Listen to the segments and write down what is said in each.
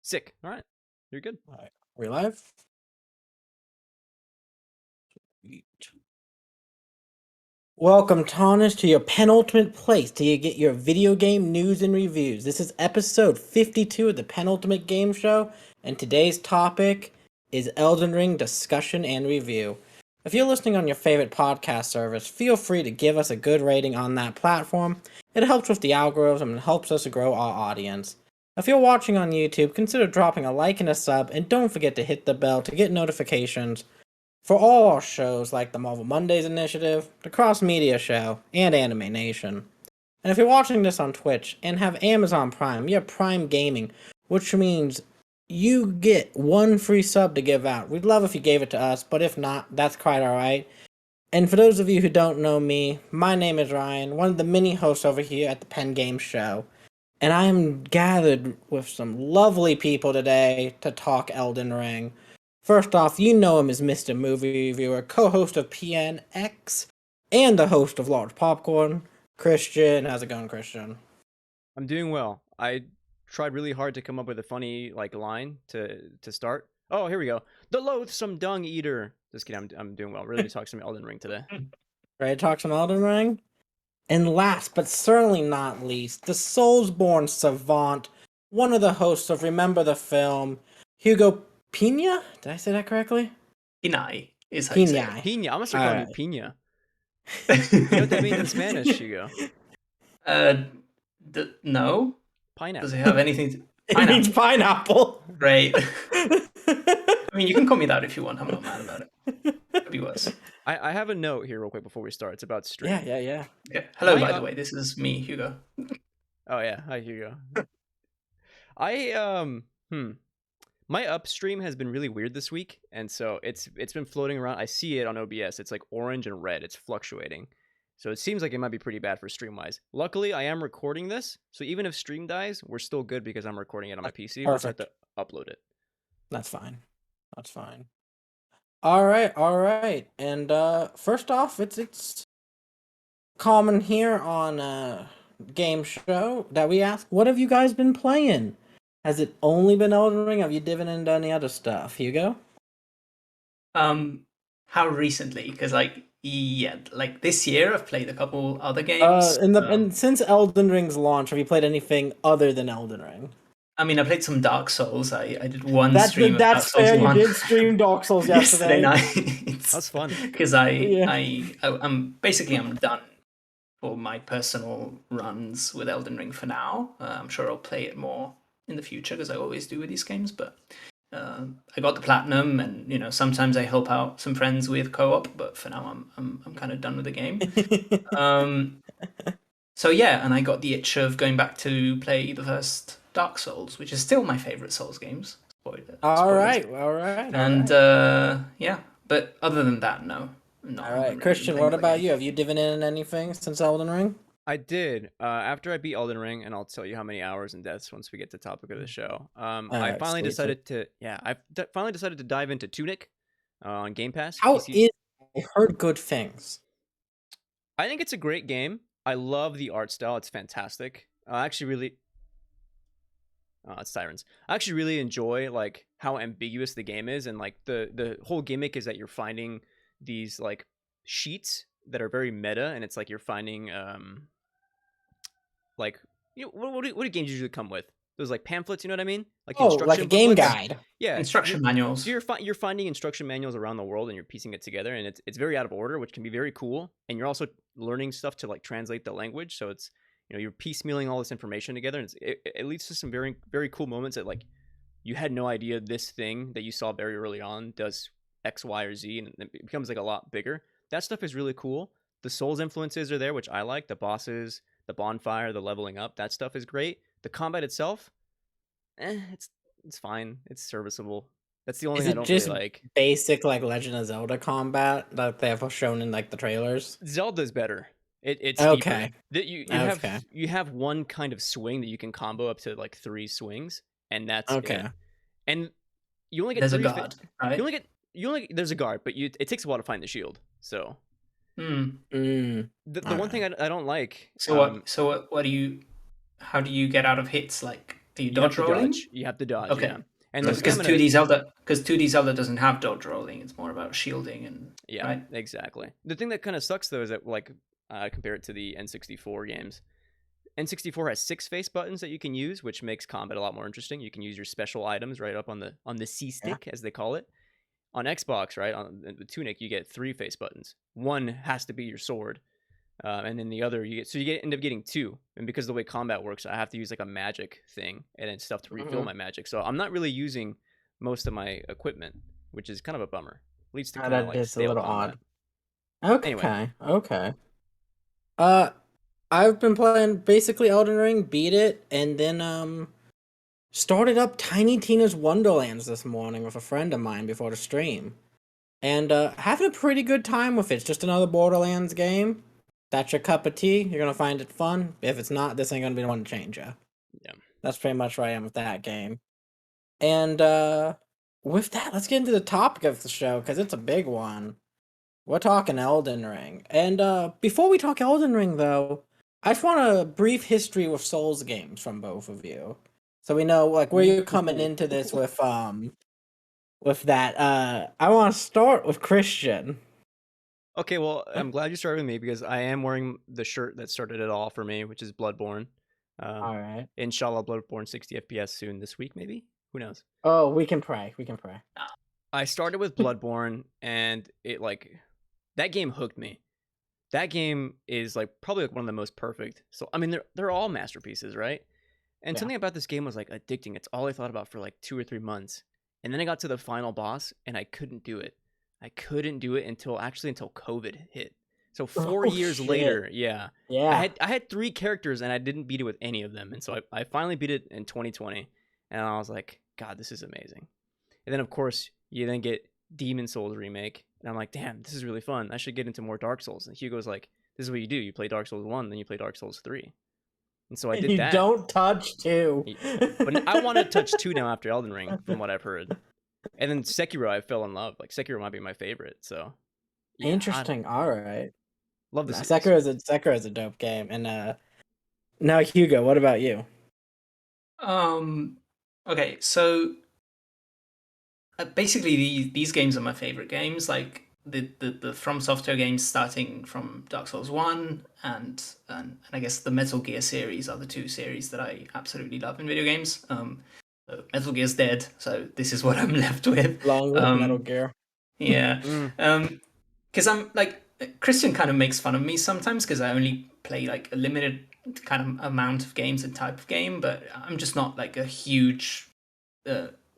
Sick. All right. You're good. All right. We're live? Sweet. Welcome, Thomas, to your penultimate place till you get your video game news and reviews. This is episode 52 of the Penultimate Game Show, and today's topic is Elden Ring discussion and review. If you're listening on your favorite podcast service, feel free to give us a good rating on that platform. It helps with the algorithm and helps us grow our audience. If you're watching on YouTube, consider dropping a like and a sub, and don't forget to hit the bell to get notifications for all our shows like the Marvel Mondays Initiative, the Cross Media Show, and Anime Nation. And if you're watching this on Twitch and have Amazon Prime, you have Prime Gaming, which means you get one free sub to give out. We'd love if you gave it to us, but if not, that's quite alright. And for those of you who don't know me, my name is Ryan, one of the mini hosts over here at the Pen Game Show. And I am gathered with some lovely people today to talk Elden Ring. First off, you know him as Mr. Movie Reviewer, co-host of PNX, and the host of Large Popcorn, Cristian. How's it going, Cristian? I'm doing well. I tried really hard to come up with a funny line to start. Oh, here we go. The loathsome dung eater. Just kidding. I'm doing well. Ready to talk some Elden Ring today. Ready to talk some Elden Ring? And last, but certainly not least, the Soulsborne savant, one of the hosts of Remember the Film, Hugo Pinai? Did I say that correctly? Pinai is how you say it. Pina. I'm gonna start calling you Pina. You know what that means in Spanish, Hugo? No. Pineapple. Does it have anything to... It means pineapple. Right. I mean, you can call me that if you want. I'm not mad about it. Could be worse. I have a note here real quick before we start. It's about stream. Yeah. Hello, by the way. This is me, Hugo. Oh yeah. Hi, Hugo. My upstream has been really weird this week, and so it's been floating around. I see it on OBS. It's like orange and red. It's fluctuating. So it seems like it might be pretty bad for stream-wise. Luckily, I am recording this, so even if stream dies, we're still good because I'm recording it on my PC. We'll just have to upload it. That's fine. All right. And first off, it's common here on Game Show that we ask, what have you guys been playing? Has it only been Elden Ring? Have you divin into any other stuff? Hugo? How recently? Because this year I've played a couple other games. And since Elden Ring's launch, have you played anything other than Elden Ring? I mean, I played some Dark Souls. I did one stream of That's Dark Souls fair. 1. You did stream Dark Souls yesterday. night. That's fun. Because I'm done for my personal runs with Elden Ring for now. I'm sure I'll play it more in the future because I always do with these games. But I got the platinum, and sometimes I help out some friends with co-op. But for now, I'm kind of done with the game. So yeah, and I got the itch of going back to play the first Dark Souls, which is still my favorite Souls games. All right. And yeah, but other than that, no. All right, Cristian, what about you? Have you divin in anything since Elden Ring? I did. After I beat Elden Ring, and I'll tell you how many hours and deaths once we get to the topic of the show. I finally decided to dive into Tunic on Game Pass. How is it? I heard good things. I think it's a great game. I love the art style. It's fantastic. It's sirens. I actually really enjoy how ambiguous the game is, and the whole gimmick is that you're finding these sheets that are very meta, and it's like you're finding what do games usually come with? Those pamphlets, you know what I mean? Like a game guide. Yeah, instruction manuals. So you're finding instruction manuals around the world, and you're piecing it together, and it's very out of order, which can be very cool. And you're also learning stuff to translate the language, so it's you're piecemealing all this information together, and it leads to some very, very cool moments that you had no idea this thing that you saw very early on does X, Y, or Z, and it becomes a lot bigger. That stuff is really cool. The Souls influences are there, which I like. The bosses, the bonfire, the leveling up, that stuff is great. The combat itself, it's fine. It's serviceable. That's the only thing I don't really like. Basic Legend of Zelda combat that they have shown in the trailers? Zelda's better. It's okay. You have one kind of swing that you can combo up to 3 swings, and that's okay. It. And you only get there's a guard, right? There's a guard, but it takes a while to find the shield. So the one thing I don't like. So how do you get out of hits Are you You have dodge to rolling? dodge. You have to dodge. Okay. Yeah, and the Because stamina. 2D Zelda doesn't have dodge rolling. It's more about shielding and Yeah, right. exactly. The thing that kind of sucks though is that like compare it to the N64 games. N64 has 6 face buttons that you can use, which makes combat a lot more interesting. You can use your special items right up on the C Yeah. stick, as they call it. On Xbox, right, on the Tunic, you get 3 face buttons. One has to be your sword, and then the other end up getting 2. And because of the way combat works, I have to use like a magic thing and then stuff to refill my magic. So I'm not really using most of my equipment, which is kind of a bummer. Leads to kind of That like is a stale little combat. odd. Anyway, Okay, okay. Uh, I've been playing basically Elden Ring, beat it, and then started up Tiny Tina's Wonderlands this morning with a friend of mine before the stream. And having a pretty good time with it. It's just another Borderlands game. That's your cup of tea. You're gonna find it fun. If it's not, this ain't gonna be the one to change you. yeah. That's pretty much where I am with that game. And with that, let's get into the topic of the show, because it's a big one. We're talking Elden Ring. And before we talk Elden Ring, though, I just want a brief history with Souls games from both of you. So we know like where you're coming into this with that. I want to start with Christian. Okay, well, I'm glad you started with me because I am wearing the shirt that started it all for me, which is Bloodborne. All right. Inshallah, Bloodborne 60 FPS soon this week, maybe? Who knows? Oh, we can pray. We can pray. I started with Bloodborne, and it like that game hooked me. That game is like probably like one of the most perfect. So I mean, they're all masterpieces, right? And Yeah. something about this game was like addicting. It's all I thought about for like 2 or 3 months, and then I got to the final boss, and I couldn't do it. I couldn't do it until COVID hit. So 4 years shit. later, yeah, Yeah. I had 3 characters, and I didn't beat it with any of them. And so I finally beat it in 2020, and I was like, God, this is amazing. And then of course you then get Demon Souls remake, and I'm like, damn, this is really fun. I should get into more Dark Souls. And Hugo's like, this is what you do. You play Dark Souls 1, then you play Dark Souls 3. And so I did You that. don't touch 2. But I want to touch 2 now after Elden Ring, from what I've heard. And then Sekiro, I fell in love. Like Sekiro might be my favorite. So yeah, Interesting. All right. love the Nah, series. Sekiro is a dope game. And now Hugo, what about you? Okay, so basically these games are my favorite games. Like the From Software games, starting from Dark Souls 1 and I guess the Metal Gear series are the 2 series that I absolutely love in video games. So Metal Gear's dead, so this is what I'm left with. Long live Metal Gear. Yeah. Mm. Because I'm like, Christian kind of makes fun of me sometimes because I only play like a limited kind of amount of games and type of game, but I'm just not like a huge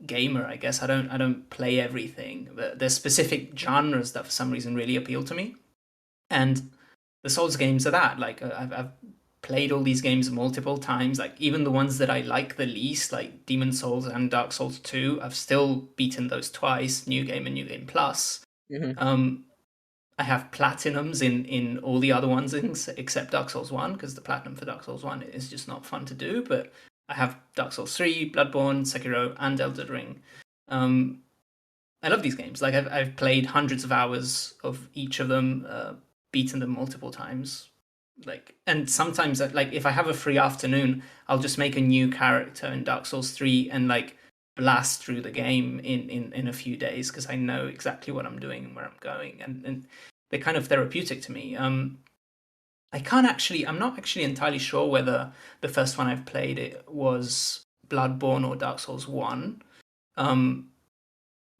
gamer. I guess I don't play everything. But there's specific genres that for some reason really appeal to me, and the Souls games are that. Like I've played all these games multiple times. Like even the ones that I like the least, like Demon Souls and Dark Souls 2, I've still beaten those twice, New Game and New Game Plus. Mm-hmm. I have platinums in all the other ones except Dark Souls 1, because the platinum for Dark Souls 1 is just not fun to do, but I have Dark Souls 3, Bloodborne, Sekiro, and Elden Ring. I love these games. Like I've played hundreds of hours of each of them, beaten them multiple times. Like, and sometimes like if I have a free afternoon, I'll just make a new character in Dark Souls 3 and like blast through the game in a few days, because I know exactly what I'm doing and where I'm going, and they're kind of therapeutic to me. I'm not actually entirely sure whether the first one I've played it was Bloodborne or Dark Souls 1.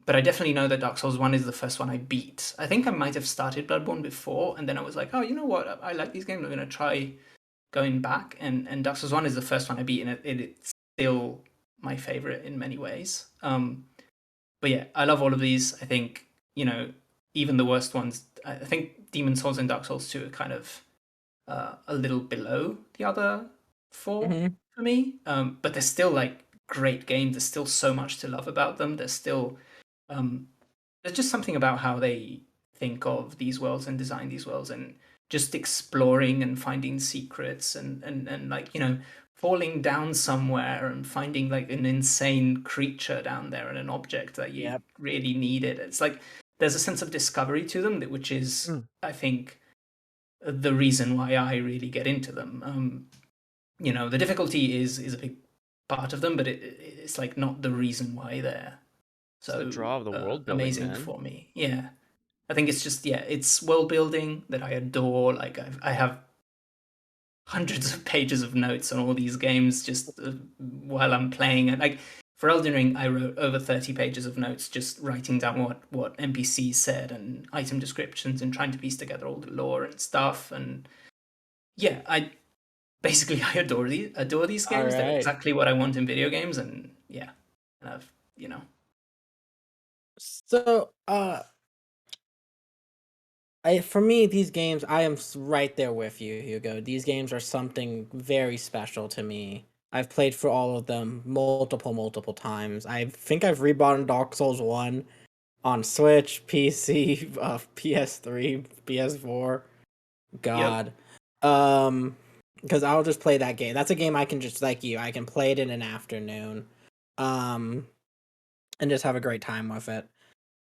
But I definitely know that Dark Souls 1 is the first one I beat. I think I might have started Bloodborne before, and then I was like, oh, you know what? I like these games. I'm going to try going back. And Dark Souls 1 is the first one I beat, and it's still my favorite in many ways. But yeah, I love all of these. I think, even the worst ones, I think Demon Souls and Dark Souls 2 are kind of a little below the other 4 Mm-hmm. for me. But they're still like great games. There's still so much to love about them. There's just something about how they think of these worlds and design these worlds, and just exploring and finding secrets and like, falling down somewhere and finding like an insane creature down there and an object that you Yep. really needed. It's like there's a sense of discovery to them, which is, I think, the reason why I really get into them. The difficulty is a big part of them, but it's like not the reason why they're It's the so draw of the world building, amazing man. for me. Yeah, I think it's just it's world building that I adore. Like I have hundreds of pages of notes on all these games just while I'm playing. And like for Elden Ring, I wrote over 30 pages of notes just writing down what NPCs said and item descriptions and trying to piece together all the lore and stuff. And yeah, I basically I adore these All games. They're right. exactly what I want in video games, and yeah, and I've So, for me, these games, I am right there with you, Hugo. These games are something very special to me. I've played for all of them multiple times. I think I've rebought Dark Souls 1 on Switch, PC, PS3, PS4. yep. God. Because I'll just play that game. That's a game I can just, like you, I can play it in an afternoon. Um, and just have a great time with it.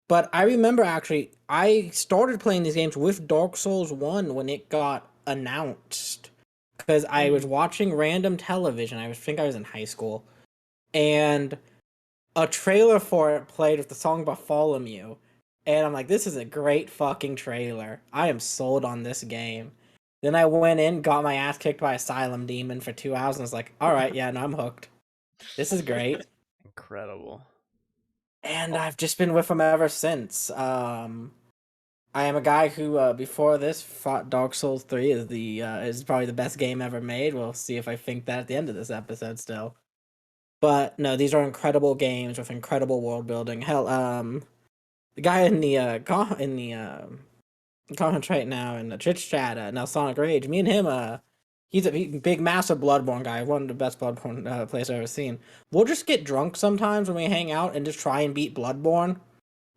But I remember actually, I started playing these games with Dark Souls 1 when it got announced. Because I was watching random television. Think I was in high school. And a trailer for it played with the song Bartholomew. And I'm like, this is a great fucking trailer. I am sold on this game. Then I went in, got my ass kicked by Asylum Demon for 2 hours, and was like, alright, yeah, no, I'm hooked. This is great. Incredible. And Oh, I've just been with him ever since. I am a guy who, before this, thought Dark Souls 3 is probably the best game ever made. We'll see if I think that at the end of this episode still. But no, these are incredible games with incredible world building. Hell, the guy in the comments right now in the Twitch chat, now Sonic Rage, me and him, he's a big, massive Bloodborne guy, one of the best Bloodborne players I've ever seen. We'll just get drunk sometimes when we hang out and just try and beat Bloodborne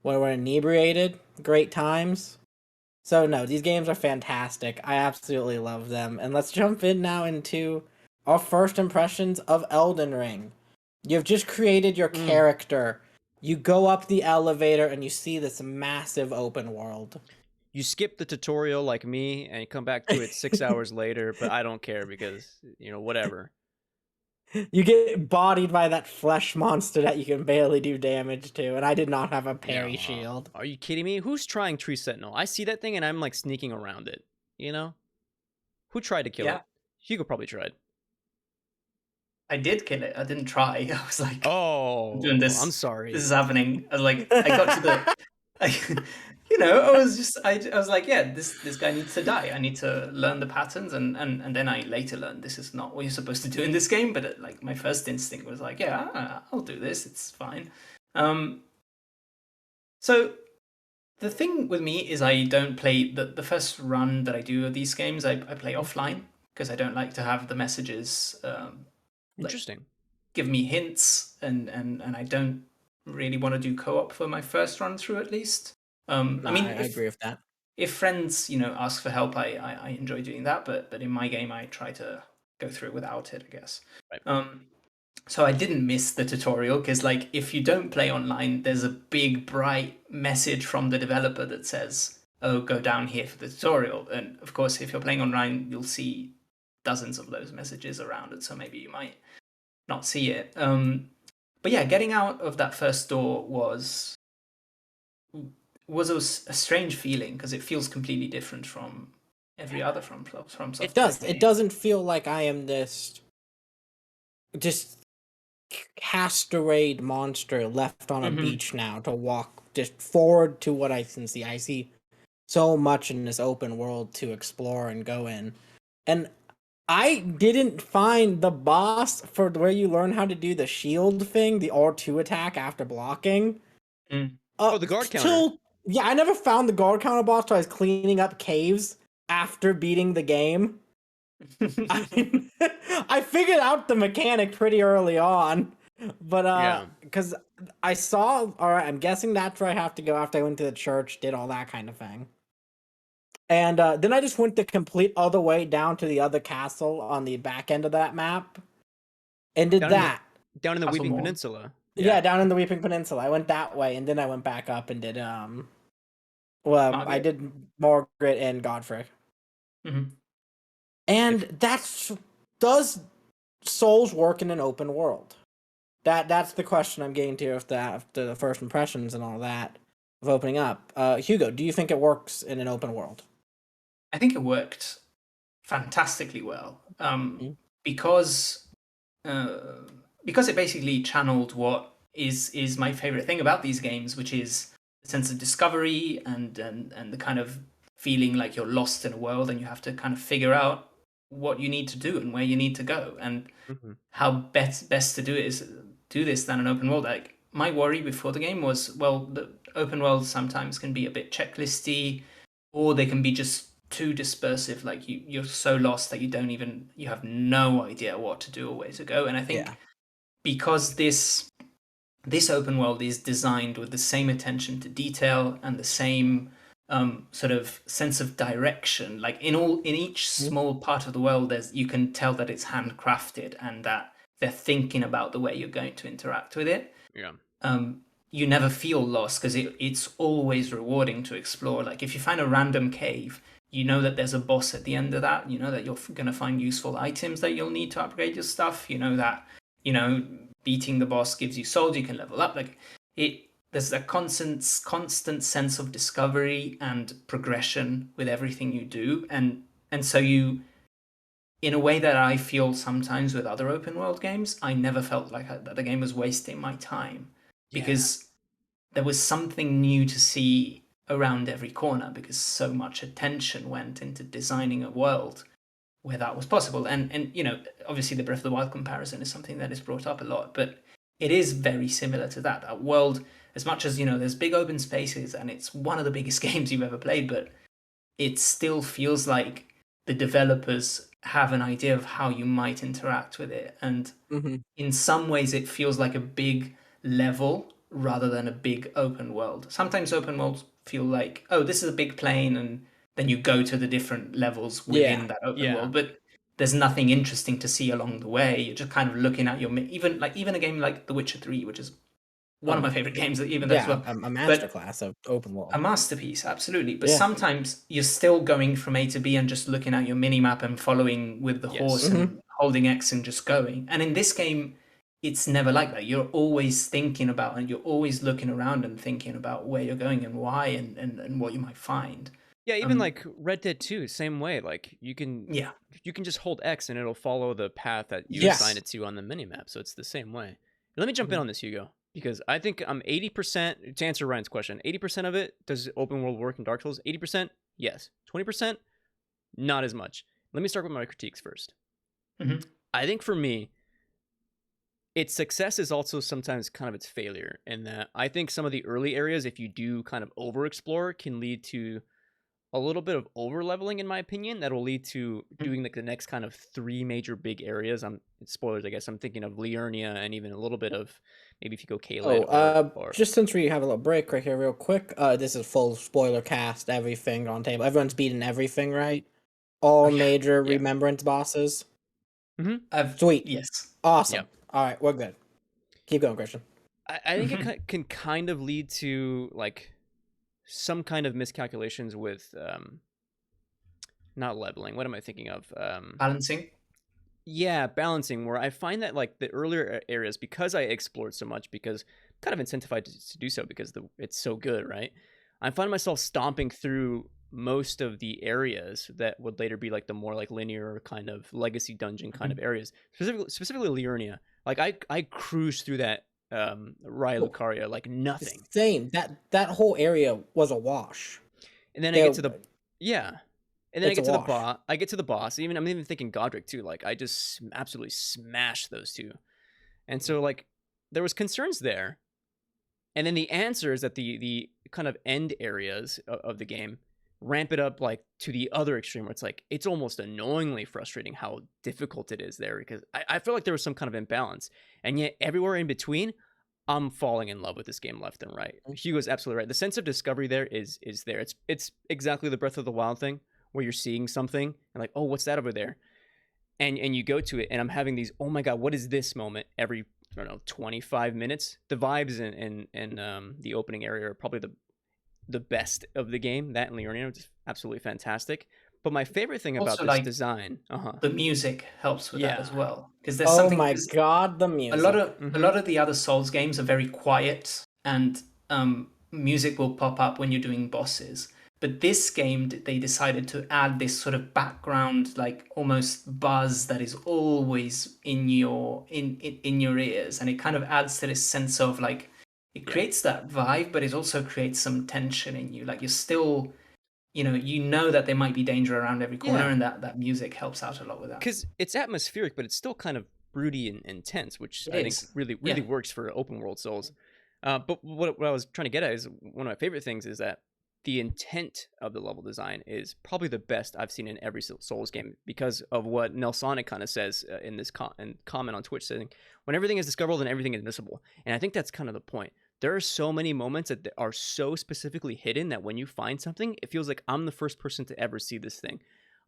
when we're inebriated. Great times. So no, these games are fantastic. I absolutely love them. And let's jump in now into our first impressions of Elden Ring. You've just created your character. You go up the elevator and you see this massive open world. you skip the tutorial like me and come back to it 6 hours later, but I don't care because, whatever. You get bodied by that flesh monster that you can barely do damage to, and I did not have a Yeah. parry shield. Are you kidding me? Who's trying Tree Sentinel? I see that thing and I'm like sneaking around it. You know? Who tried to kill Yeah, it? Hugo probably tried. I did kill it. I didn't try. I was like, I'm doing Oh, I'm this. This sorry. is happening. I was like, I got to the, I, I was like, yeah, this guy needs to die. I need to learn the patterns, and then I later learned this is not what you're supposed to do in this game. But like my first instinct was like, yeah, I'll do this. It's fine. Um, so the thing with me is I don't play the first run that I do of these games. I play offline because I don't like to have the messages like Interesting. give me hints, and I don't really want to do co-op for my first run through at least. No, I mean, I agree with that. if friends ask for help, I enjoy doing that, but in my game I try to go through it without it, I guess. Right. So I didn't miss the tutorial because like if you don't play online, there's a big bright message from the developer that says, "Oh, go down here for the tutorial." And of course, if you're playing online, you'll see dozens of those messages around it, so maybe you might not see it. But yeah, getting out of that first door was a strange feeling because it feels completely different from every other from It software does. It game. doesn't feel like I am this just cast-away monster left on a Mm-hmm. beach now to walk just forward to what I can see. I see so much in this open world to explore and go in. And I didn't find the boss for where you learn how to do the shield thing, the R2 attack after blocking. Mm. Oh, the guard counter. Till yeah, I never found the guard counter boss till I was cleaning up caves after beating the game. I, I figured out the mechanic pretty early on, but Yeah. because I saw, all right, I'm guessing that's where I have to go after I went to the church, did all that kind of thing. And then I just went the complete other way down to the other castle on the back end of that map and did Down in the that. down in the Castle Weeping Morn. Peninsula. Yeah, Yeah. down in the Weeping Peninsula. I went that way, and then I went back up and did well, I Margaret. did Margaret and Godfrey. Mm-hmm. And that's does Souls work in an open world? That's the question I'm getting to after the first impressions and all that of opening up. Hugo, do you think it works in an open world? I think it worked fantastically well, Mm. because uh, because it basically channeled what is my favorite thing about these games, which is the sense of discovery and the kind of feeling like you're lost in a world and you have to kind of figure out what you need to do and where you need to go, and Mm-hmm. how best to do it is do this than an open world. Like my worry before the game was, well, the open worlds sometimes can be a bit checklisty, or they can be just too dispersive. Like you're so lost that you have no idea what to do or where to go. And I Yeah. think because this open world is designed with the same attention to detail and the same sort of sense of direction. Like in each Mm. small part of the world, you can tell that it's handcrafted and that they're thinking about the way you're going to interact with it. Yeah. You never feel lost because it's always rewarding to explore. Like if you find a random cave, you know that there's a boss at the end of that. You know that you're going to find useful items that you'll need to upgrade your stuff. You know that, beating the boss gives you souls, you can level up. Like it, there's a constant sense of discovery and progression with everything you do, and so you, in a way that I feel sometimes with other open world games, I never felt like that the game was wasting my time, Yeah. because there was something new to see around every corner, because so much attention went into designing a world where that was possible. And obviously the Breath of the Wild comparison is something that is brought up a lot, but it is very similar to that. That world, as much as there's big open spaces and it's one of the biggest games you've ever played, but it still feels like the developers have an idea of how you might interact with it. And Mm-hmm. in some ways, it feels like a big level rather than a big open world. Sometimes open worlds feel like, oh, this is a big plane, and then you go to the different levels Yeah. within that open Yeah. world. But there's nothing interesting to see along the way. You're just kind of looking at even a game like The Witcher 3, which is one of my favorite games, even that as Yeah, well. a But masterclass of open a world. masterpiece, absolutely. But Yeah. sometimes you're still going from A to B and just looking at your mini map and following with the Yes. horse Mm-hmm. and holding X and just going. And in this game, it's never like that. You're always thinking about, and you're always looking around and thinking about where you're going and why, and what you might find. Yeah, even Um, like Red Dead 2, same way. Like yeah. you can just hold X and it'll follow the path that you assign Yes. it to on the minimap. So it's the same way. Let me jump in Mhm. on this, Hugo, because I think I'm 80% to answer Ryan's question. 80% of it, does open world work in Dark Souls? 80%, yes. 20%, not as much. Let me start with my critiques first. Mhm. I think for me, its success is also sometimes kind of its failure, in that I think some of the early areas, if you do kind of over explore, can lead to a little bit of over leveling, in my opinion, that will lead to Mhm. doing like the next kind of three major big areas. I'm spoilers, I guess. I'm thinking of Liurnia and even a little bit of maybe if you go Oh, Caelid or just since we have a little break right here, real quick. This is full spoiler cast. Everything on table. Everyone's beaten everything, right? Oh All yeah. major yeah. remembrance bosses. Mm-hmm. Sweet. Yes. Yeah. Awesome. All right, we're good. Keep going, Christian. I think it can kind of lead to like some kind of miscalculations with not leveling. What am I thinking of? Balancing. Yeah, balancing, where I find that like the earlier areas, because I explored so much, because I'm kind of incentivized to do so because it's so good, right? I find myself stomping through most of the areas that would later be like the more like linear kind of legacy dungeon kind of Mhm. areas, specifically Liurnia. Like I cruise through that Raya Oh, Lucaria like nothing, same. That whole area was a wash. and then I get There, to the yeah, and then I it's a get to the wash. boss. I get to the boss. I'm even thinking Godric too. Like I just absolutely smash those two. And so like there was concerns there. And then the answer is that the kind of end areas of the game ramp it up like to the other extreme, where it's like it's almost annoyingly frustrating how difficult it is there, because I feel like there was some kind of imbalance. And yet everywhere in between, I'm falling in love with this game left and right. Hugo's absolutely right. The sense of discovery there is there. It's exactly the Breath of the Wild thing, where you're seeing something and like, oh, what's that over there? And you go to it, and I'm having these, oh my god, what is this moment every, I don't know, 25 minutes. The vibes in the opening area are probably the best of the game. That and Liurnia, which is absolutely fantastic. But my favorite thing about Also, this like design, the music helps with that yeah, as well, because there's Oh something my because god, the a lot music. of a lot of the other Souls games are very quiet and music will pop up when you're doing bosses. But this game, they decided to add this sort of background, like almost buzz that is always in your ears, and it kind of adds to this sense of like it yeah. creates that vibe, but it also creates some tension in you. Like you're still, you know that there might be danger around every corner, Yeah. and that music helps out a lot with that. Because it's atmospheric, but it's still kind of broody and intense, which It I think is, really yeah. works for open world Souls. But what I was trying to get at is one of my favorite things is that the intent of the level design is probably the best I've seen in every Souls game because of what Nelsonic kind of says in this comment on Twitch, saying when everything is discoverable, then everything is missable. And I think that's kind of the point. There are so many moments that are so specifically hidden that when you find something, it feels like I'm the first person to ever see this thing.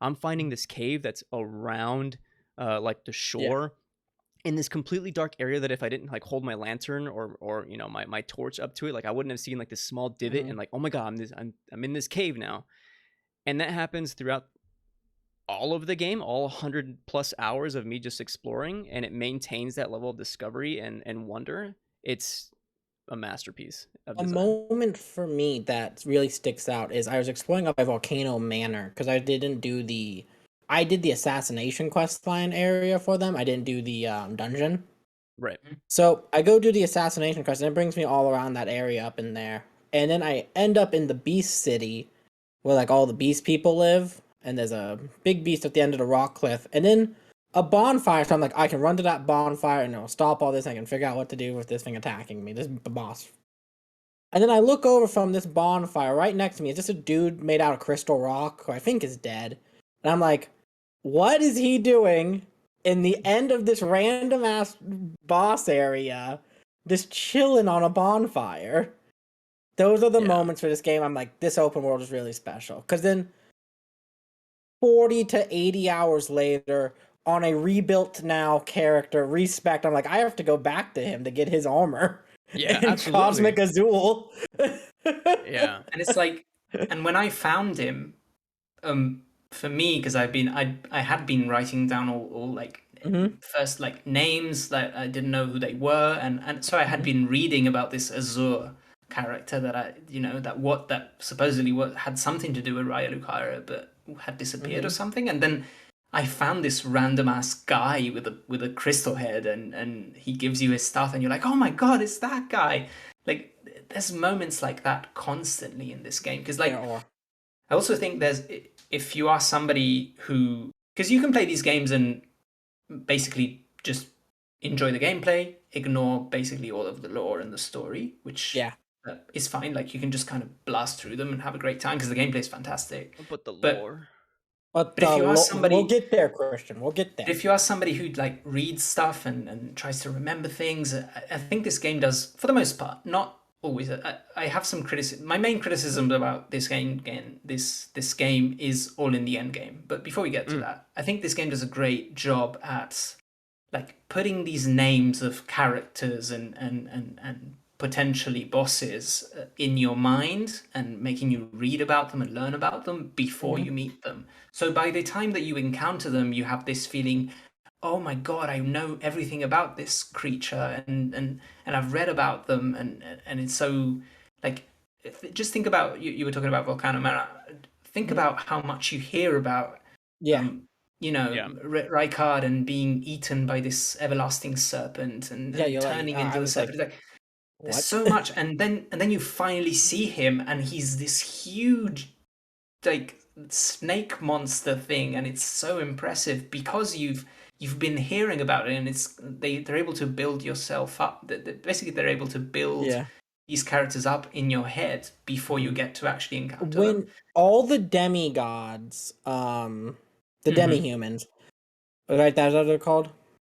I'm finding this cave that's around like the Yeah. shore in this completely dark area that if I didn't like hold my lantern or my torch up to it, like I wouldn't have seen like this small divot Mhm. and like, oh my god, I'm in this cave now. And that happens throughout all of the game, all 100 plus hours of me just exploring, and it maintains that level of discovery and wonder. It's a masterpiece of A design. moment for me that really sticks out is I was exploring up by Volcano Manor because I did the assassination quest line area for them. I didn't do the dungeon. Right. So I go do the assassination quest, and it brings me all around that area up in there. And then I end up in the Beast City, where like all the Beast people live, and there's a big beast at the end of the rock cliff, and then a bonfire. So I'm like, I can run to that bonfire and it'll stop all this. I can figure out what to do with this thing attacking me, this boss. And then I look over from this bonfire right next to me. It's just a dude made out of crystal rock who I think is dead. And I'm like, what is he doing in the end of this random ass boss area, just chilling on a bonfire? Those are the Yeah. moments for this game. I'm like, this open world is really special. Because then 40 to 80 hours later, on a rebuilt now character, Respect, I'm like, I have to go back to him to get his armor Yeah, in absolutely. Cosmic Azul. Yeah. And it's like, and when I found him, for me, because I had been writing down all like Mm-hmm. first like names that I didn't know who they were, and so I had Mm-hmm. been reading about this Azur character that that supposedly what had something to do with Raya Lucaria but had disappeared or Mm-hmm. something, and then I found this random ass guy with a crystal head, and he gives you his stuff, and you're like, oh my god, it's that guy. Like there's moments like that constantly in this game, because There like are. I also think there's, if you are somebody who, because you can play these games and basically just enjoy the gameplay, ignore basically all of the lore and the story, which Yeah. is fine. Like you can just kind of blast through them and have a great time because the gameplay is fantastic. But the But lore. But but if you are we'll somebody get there, Christian. We'll get there. if you are somebody who like reads stuff and tries to remember things, I think this game does for the most part. Not always. I have some criticism. My main criticism about this game, again, this game is all in the end game. But before we get to Mm. that, I think this game does a great job at like putting these names of characters and potentially bosses in your mind and making you read about them and learn about them before Mm-hmm. you meet them. So by the time that you encounter them, you have this feeling, oh my god, I know everything about this creature and I've read about them, and it's so like, just think about, you were talking about Volcano Manor. Think Mm-hmm. about how much you hear about Yeah. um Yeah. Rykard and being eaten by this everlasting serpent Yeah, and you're like, turning I into the was like, serpent. It's like there's what? so much, and then you finally see him, and he's this huge like snake monster thing, and it's so impressive because you've been hearing about it, and they're able to build yourself up. Basically, they're able to build Yeah. these characters up in your head before you get to actually encounter them. When all the demigods, the Mm-hmm. demi-humans, right, that's what they're called?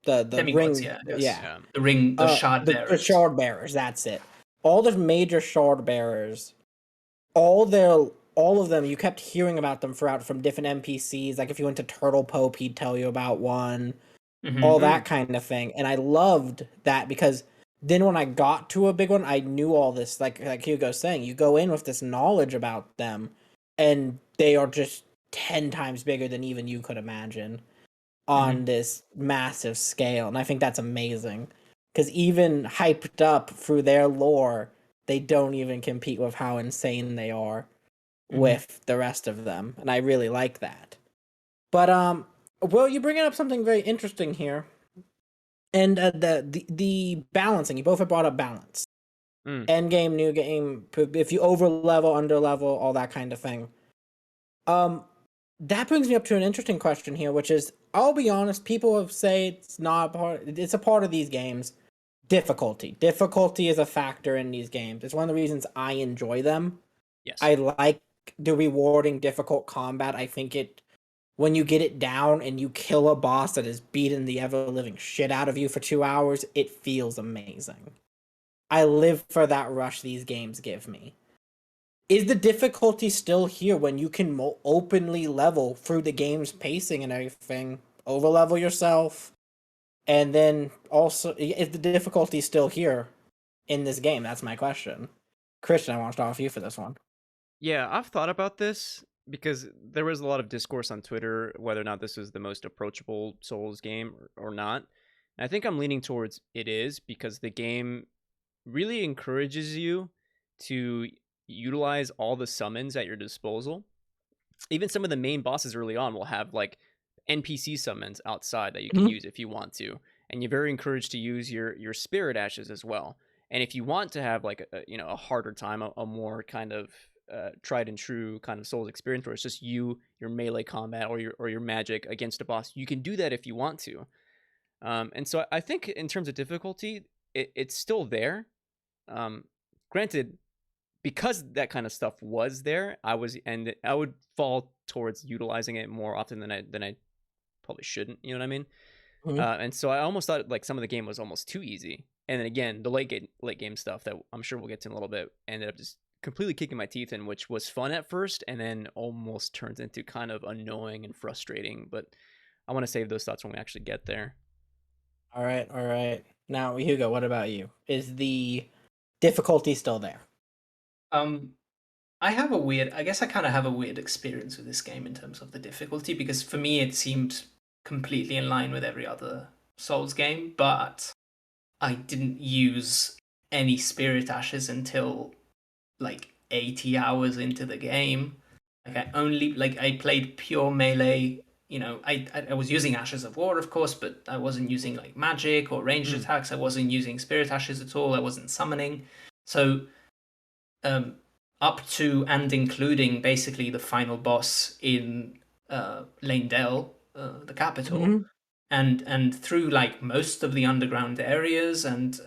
The Demigods, ring, yeah, yes. yeah. Yeah. The ring, the shard The bearers. shard bearers, that's it. All the major shard bearers, all their all of them, you kept hearing about them throughout from different NPCs. Like if you went to Turtle Pope, he'd tell you about one, Mm-hmm. all Mm. that kind of thing. And I loved that because then when I got to a big one, I knew all this. Like Hugo's saying, you go in with this knowledge about them, and they are just 10 times bigger than even you could imagine Mm-hmm. on this massive scale. And I think that's amazing. Because even hyped up through their lore, they don't even compete with how insane they are Mm-hmm. with the rest of them. And I really like that. But well, you're bringing up something very interesting here. And the balancing, you both have brought up balance. Mm. End game, new game, if you over level, under level, all that kind of thing. Um, that brings me up to an interesting question here, which is, I'll be honest, people have say it's not a part. It's a part of these games. Difficulty. Difficulty is a factor in these games. It's one of the reasons I enjoy them. Yes. I like the rewarding difficult combat. I think it when you get it down and you kill a boss that has beaten the ever living shit out of you for 2 hours, it feels amazing. I live for that rush these games give me. Is the difficulty still here when you can openly level through the game's pacing and everything, over level yourself, and then also is the difficulty still here in this game? That's my question. Christian, I want to start with you for this one. Yeah, I've thought about this because there was a lot of discourse on Twitter whether or not this is the most approachable Souls game or not. And I think I'm leaning towards it is because the game really encourages you to utilize all the summons at your disposal. Even some of the main bosses early on will have like NPC summons outside that you can Mm-hmm. use if you want to, and you're very encouraged to use your spirit ashes as well. And if you want to have like a harder time, a more kind of tried and true kind of Souls experience where it's just your melee combat or your magic against a boss, you can do that if you want to. And so I think in terms of difficulty, it's still there. Granted, because that kind of stuff was there, I would fall towards utilizing it more often than I probably shouldn't. You know what I mean? Mm-hmm. And so I almost thought like some of the game was almost too easy. And then again, the late game stuff that I'm sure we'll get to in a little bit ended up just completely kicking my teeth in, which was fun at first, and then almost turns into kind of annoying and frustrating. But I want to save those thoughts when we actually get there. All right, all right. Now, Hugo, what about you? Is the difficulty still there? Um, I have a weird. I guess I kind of have a weird experience with this game in terms of the difficulty because for me it seemed completely in line with every other Souls game, but I didn't use any spirit ashes until like 80 hours into the game. Like I played pure melee. I was using Ashes of War, of course, but I wasn't using like magic or ranged Mm. attacks. I wasn't using spirit ashes at all. I wasn't summoning. So um, up to and including basically the final boss in Lane Dell, the capital, Mm-hmm. and through like most of the underground areas and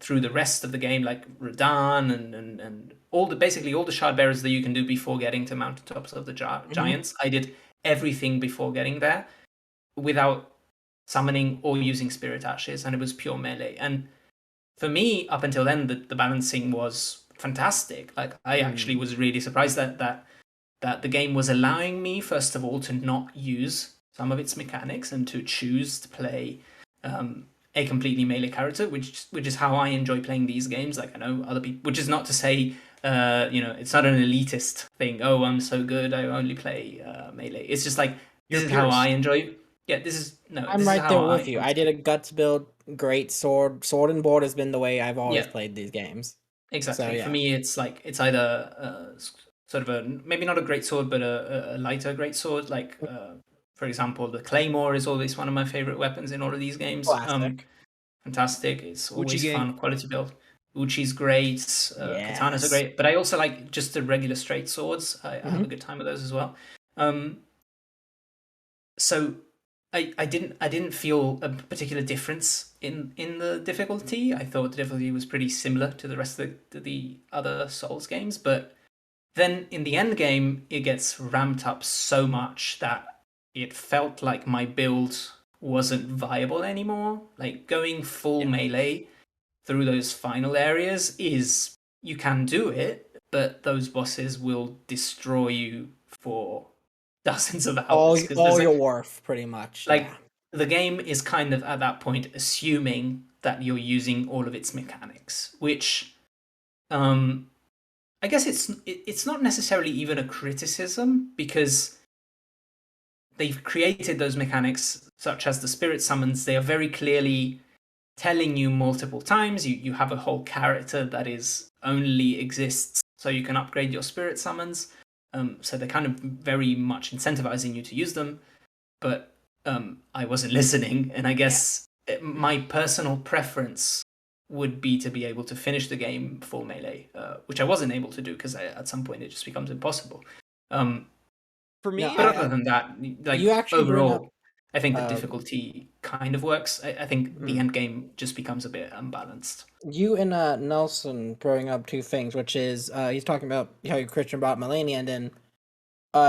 through the rest of the game, like Radan and all the basically all the shard bearers that you can do before getting to mountaintops of the Mm-hmm. giants. I did everything before getting there without summoning or using spirit ashes, and it was pure melee. And for me, up until then, the balancing was fantastic. Like I Mm. actually was really surprised that the game was allowing me, first of all, to not use some of its mechanics and to choose to play a completely melee character, which is how I enjoy playing these games. Like I know other people, which is not to say, it's not an elitist thing. Oh, I'm so good, I only play melee. It's just like this You're a is how I purist. enjoy. Yeah, this is no, I'm this is right how there I with you. want I to did play. a guts build, great sword. Sword and board has been the way I've always Yeah, played these games. So exactly. For yeah. me, it's like it's either sort of a maybe not a great sword, but a lighter great sword. Like for example, the claymore is always one of my favorite weapons in all of these games. Classic. Fantastic. It's Uchi always gang. fun, quality build. Uchi's great. Katanas are Yes. great, but I also like just the regular straight swords. I have a Mm-hmm. good time with those as well. Um, so I didn't feel a particular difference in the difficulty. I thought the difficulty was pretty similar to the rest of the other Souls games, but then in the end game it gets ramped up so much that it felt like my build wasn't viable anymore. Like going full Yeah. melee through those final areas is you can do it, but those bosses will destroy you for dozens of All hours because all your worth, pretty much. Yeah. like the game is kind of at that point assuming that you're using all of its mechanics, which um I guess it's not necessarily even a criticism because they've created those mechanics, such as the spirit summons. They are very clearly telling you multiple times. You have a whole character that is only exists so you can upgrade your spirit summons. So they're kind of very much incentivizing you to use them. But I wasn't listening, and I guess my personal preference would be to be able to finish the game full melee, which I wasn't able to do because at some point it just becomes impossible. For me, No, But other than that, like you actually bring overall, up I think the difficulty kind of works. I think the Mhm. end game just becomes a bit unbalanced. you and Nelson bring up two things, which is he's talking about how you Christian brought Melania, and then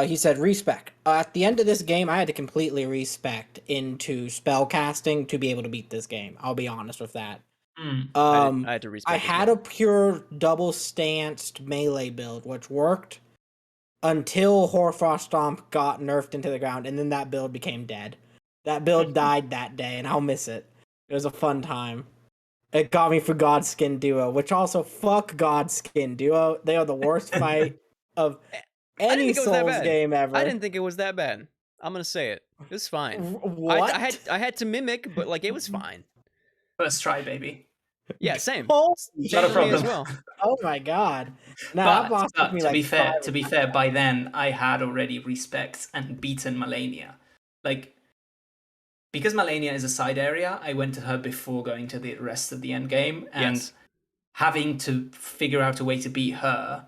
he said respec. At the end of this game, I had to completely respec into spell casting to be able to beat this game. I'll be honest with that. Mm. I had to I respect. had a pure double stanced melee build, which worked until Hoarfrost Stomp got nerfed into the ground, and then that build became dead. That build died that day, and I'll miss it. It was a fun time. It got me for Godskin Duo, which also fuck Godskin Duo. They are the worst fight of I didn't any think it was that Souls bad. game ever. I didn't think it was that bad. I'm gonna say it. It was fine. What? I had to mimic, but like it was fine. First try, baby. Yeah, same. Holy Same Not a for me as problem. well. Oh my god. No, that boss took me to like be fair, 5 to be fair, by then I had already respect and beaten Malenia. Like, because Malenia is a side area, I went to her before going to the rest of the end game, and Yes. having to figure out a way to beat her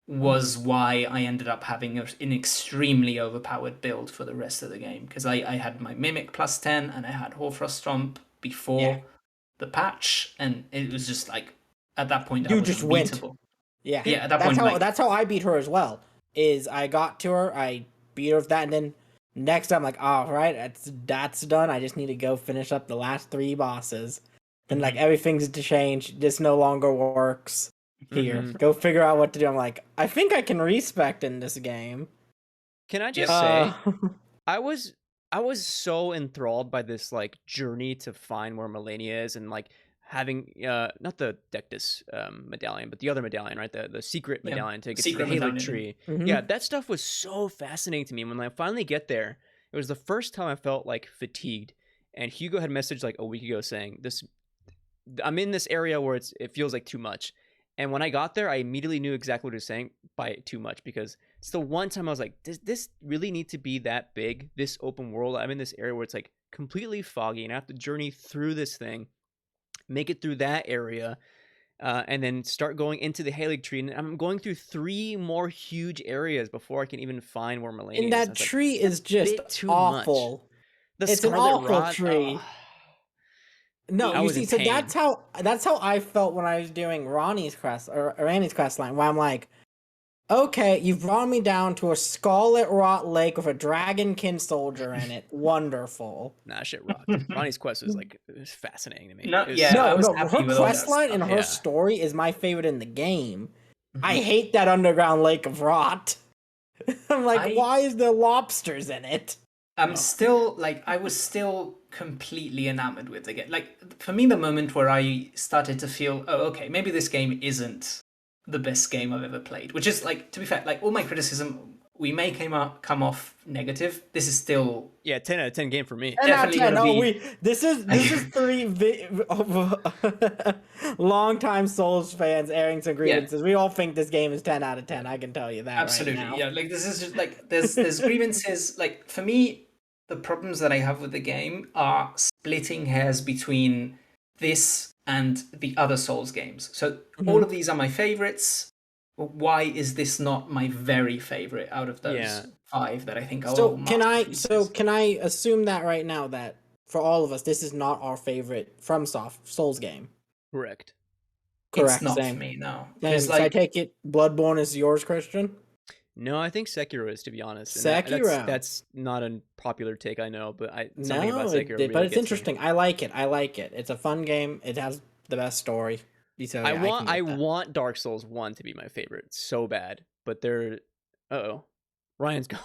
was why I ended up having an extremely overpowered build for the rest of the game, because I had my Mimic plus 10 and I had Hoarfrost Stomp before the patch, and it was just like, at that point I You was just went. unbeatable. Yeah. Yeah, at that point, like, that's how I beat her as well. Is I got to her, I beat her with that, and then next time like, all right, that's done. I just need to go finish up the last 3 bosses. Then like everything's to change. This no longer works. Here, Mhm. go figure out what to do. I'm like, I think I can respect in this game. Can I just Uh, say, I was so enthralled by this like journey to find where Melania is, and like having not the Dectus medallion, but the other medallion, right? The secret Yeah, medallion to get to the secret Halig medallion. tree. mhm. Yeah, that stuff was so fascinating to me. When I finally get there, it was the first time I felt like fatigued. And Hugo had messaged like a week ago saying this, I'm in this area where it feels like too much. And when I got there, I immediately knew exactly what he was saying by too much, because it's the one time I was like, does this really need to be that big, this open world? I'm in this area where it's like completely foggy and I have to journey through this thing, make it through that area, and then start going into the Halig tree. And I'm going through 3 more huge areas before I can even find where Melania And is. I that was like, tree is just bit too much. awful. The It's an Scarlet awful Rod. tree. No, I you was see, in so pain. that's how I felt when I was doing Ronnie's quest or Annie's quest line, where I'm like, okay, you've brought me down to a Scarlet Rot Lake with a dragonkin soldier in it. Wonderful. Nah, shit rocked. Ronnie's quest was like, it was fascinating to me. No, It was yeah, I so was No, happy her with all quest that line stuff. and her Yeah. story is my favorite in the game. I Mhm. hate that underground lake of rot. I'm like, I- why is there lobsters in it? I'm Oh. still like, I was still completely enamored with the game. Like, for me, the moment where I started to feel, oh, okay, maybe this game isn't the best game I've ever played. Which is, like, to be fair, like all my criticism, we may come off negative. This is still Yeah, 10 out of 10 game for me. 10 out of definitely 10. gonna Oh, be. this is 3 long-time Souls fans airing some grievances. We all think this game is 10 out of 10. I can tell you that Absolutely, right now. yeah. Like, this is just like, there's grievances. Like, for me, the problems that I have with the game are splitting hairs between this and the other Souls games. So all of these are my favorites. Why is this not my very favorite out of those Yeah. 5 that I think are all So can masterpieces? I assume that right now that for all of us this is not our favorite FromSoft Souls game? Correct. Correct. It's not for Same. me, no. Same. Because, So I like, take it Bloodborne is yours, Christian? No, I think Sekiro is, to be honest. And Sekiro. that's not a popular take, I know, but something about No, Sekiro but really it's gets me. interesting. I like it. I like it. It's a fun game. It has the best story. So yeah, I can I get that. want Dark Souls 1 to be my favorite so bad, but they're uh-oh. Ryan's gone.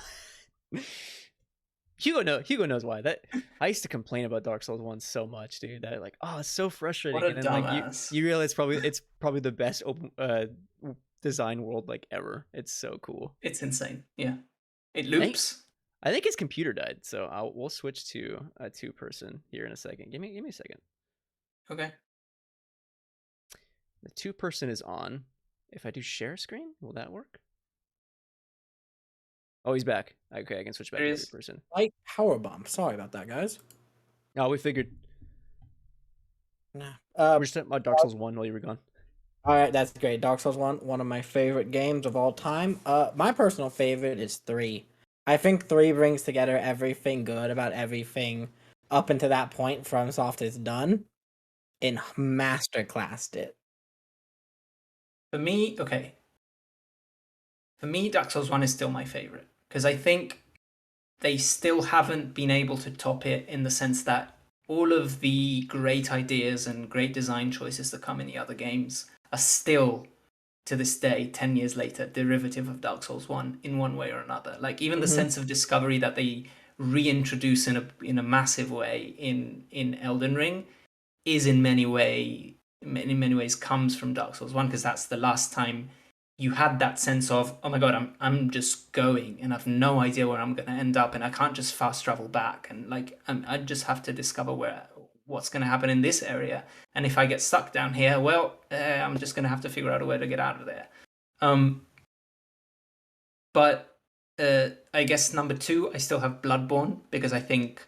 Hugo knows why. That I used to complain about Dark Souls 1 so much, dude. That like, oh, it's so frustrating. what a And then like dumbass. you realize it's probably the best open design world like ever. It's so cool. It's insane, yeah. It loops. I think his computer died, so we'll switch to a 2-person here in a second. Give me a second. Okay. The 2-person is on. If I do share screen, will that work? Oh, he's back. Okay, I can switch back There to is. 3-person. Like power bomb. Sorry about that, guys. Oh, we figured. Nah. We're just talking about Dark Souls 1 while you were gone. All right, that's great. Dark Souls 1, one of my favorite games of all time. My personal favorite is 3. I think 3 brings together everything good about everything up until that point FromSoft has done and masterclassed it. For me, okay. For me, Dark Souls 1 is still my favorite because I think they still haven't been able to top it in the sense that all of the great ideas and great design choices that come in the other games are still, to this day, 10 years later, derivative of Dark Souls 1 in one way or another. Like, even the sense of discovery that they reintroduce in a massive way in Elden Ring is in many ways comes from Dark Souls 1, because that's the last time you had that sense of, oh my god, I'm just going and I've no idea where I'm going to end up, and I can't just fast travel back, and like I just have to discover what's going to happen in this area, and if I get stuck down here, well, I'm just going to have to figure out a way to get out of there. But I guess number 2, I still have Bloodborne, because I think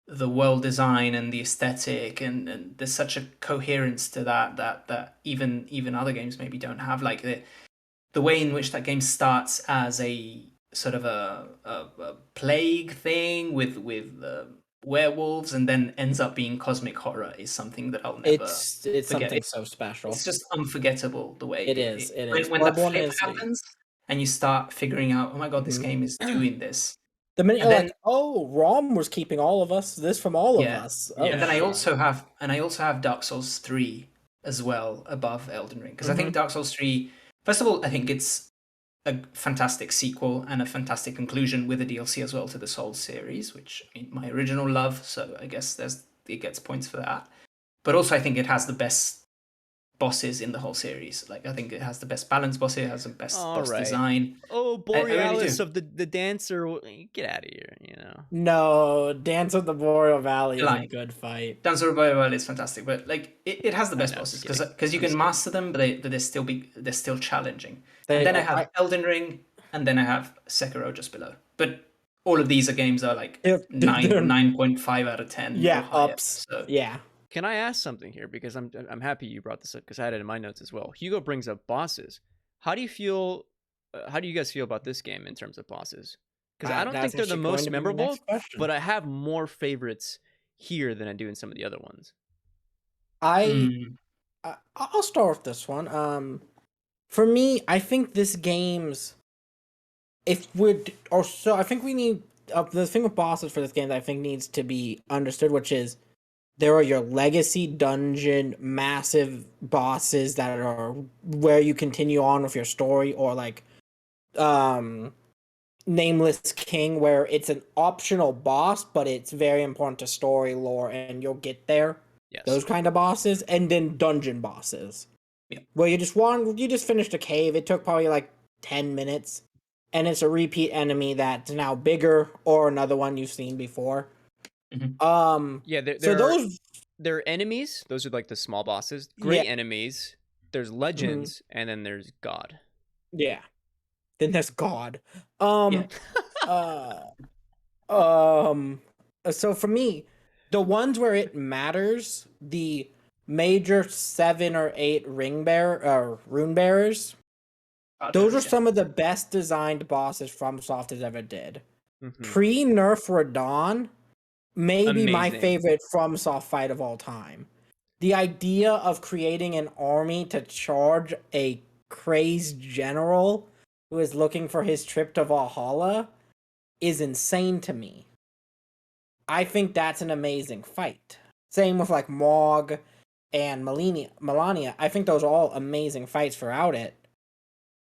the world design and the aesthetic, and there's such a coherence to that even other games maybe don't have. Like the way in which that game starts as a sort of a plague thing with werewolves, and then ends up being cosmic horror, is something that I'll never It's forget. something so special. It's just unforgettable the way It is. when that Bloodborne flip is happens and you start figuring out, oh my god, this game is doing this. the minute And you're then like, oh, Rom was keeping all of us, this from all of yeah, us. Yeah. Oh, and then I shit. also have Dark Souls 3 as well above Elden Ring, because I think Dark Souls 3, first of all, I think it's a fantastic sequel and a fantastic conclusion with a DLC as well to the Souls series, which, I mean, my original love, so I guess it gets points for that. But also I think it has the best bosses in the whole series. Like, I think it has the best balanced bosses, it has the best All boss right. design. Oh, I really Borealis do. of the dancer. Get out of here, you know. No, Dance of the Boreal Valley is a Like, good fight. Dance of the Boreal is fantastic, but like it has the I best know, I'm just bosses kidding. because you I'm can just master them, but they're still challenging. They And then I are. have Elden Ring, and then I have Sekiro just below. But all of these are games are like They're- 9.5 out of 10 or Yeah, higher. ups. So Yeah. Can I ask something here, because I'm happy you brought this up, because I had it in my notes as well. Hugo brings up bosses. How do you feel? How do you guys feel about this game in terms of bosses? Because I don't That's think they're the actually going most to be my memorable, next question. but I have more favorites here than I do in some of the other ones. I'll start with this one. For me, I think this game's if we're or so I think we need the thing with bosses for this game that I think needs to be understood, which is there are your legacy dungeon massive bosses that are where you continue on with your story, or like um Nameless King, where it's an optional boss but it's very important to story lore and you'll get there. Yes. Those kind of bosses, and then dungeon bosses. Yeah. Where you just finished a cave, it took probably like 10 minutes, and it's a repeat enemy that's now bigger, or another one you've seen before. Yeah, there are enemies. Those are like the small bosses. Great enemies. There's legends, and then there's God. Yeah. Then there's God. Yeah. So for me, the ones where it matters, the major 7 or 8 rune bearers, those are some of the best designed bosses FromSoft has ever did. Pre-nerf Radon, maybe my favorite FromSoft fight of all time. The idea of creating an army to charge a crazed general who is looking for his trip to Valhalla is insane to me. I think that's an amazing fight. Same with like Mog and Melania. I think those are all amazing fights throughout it.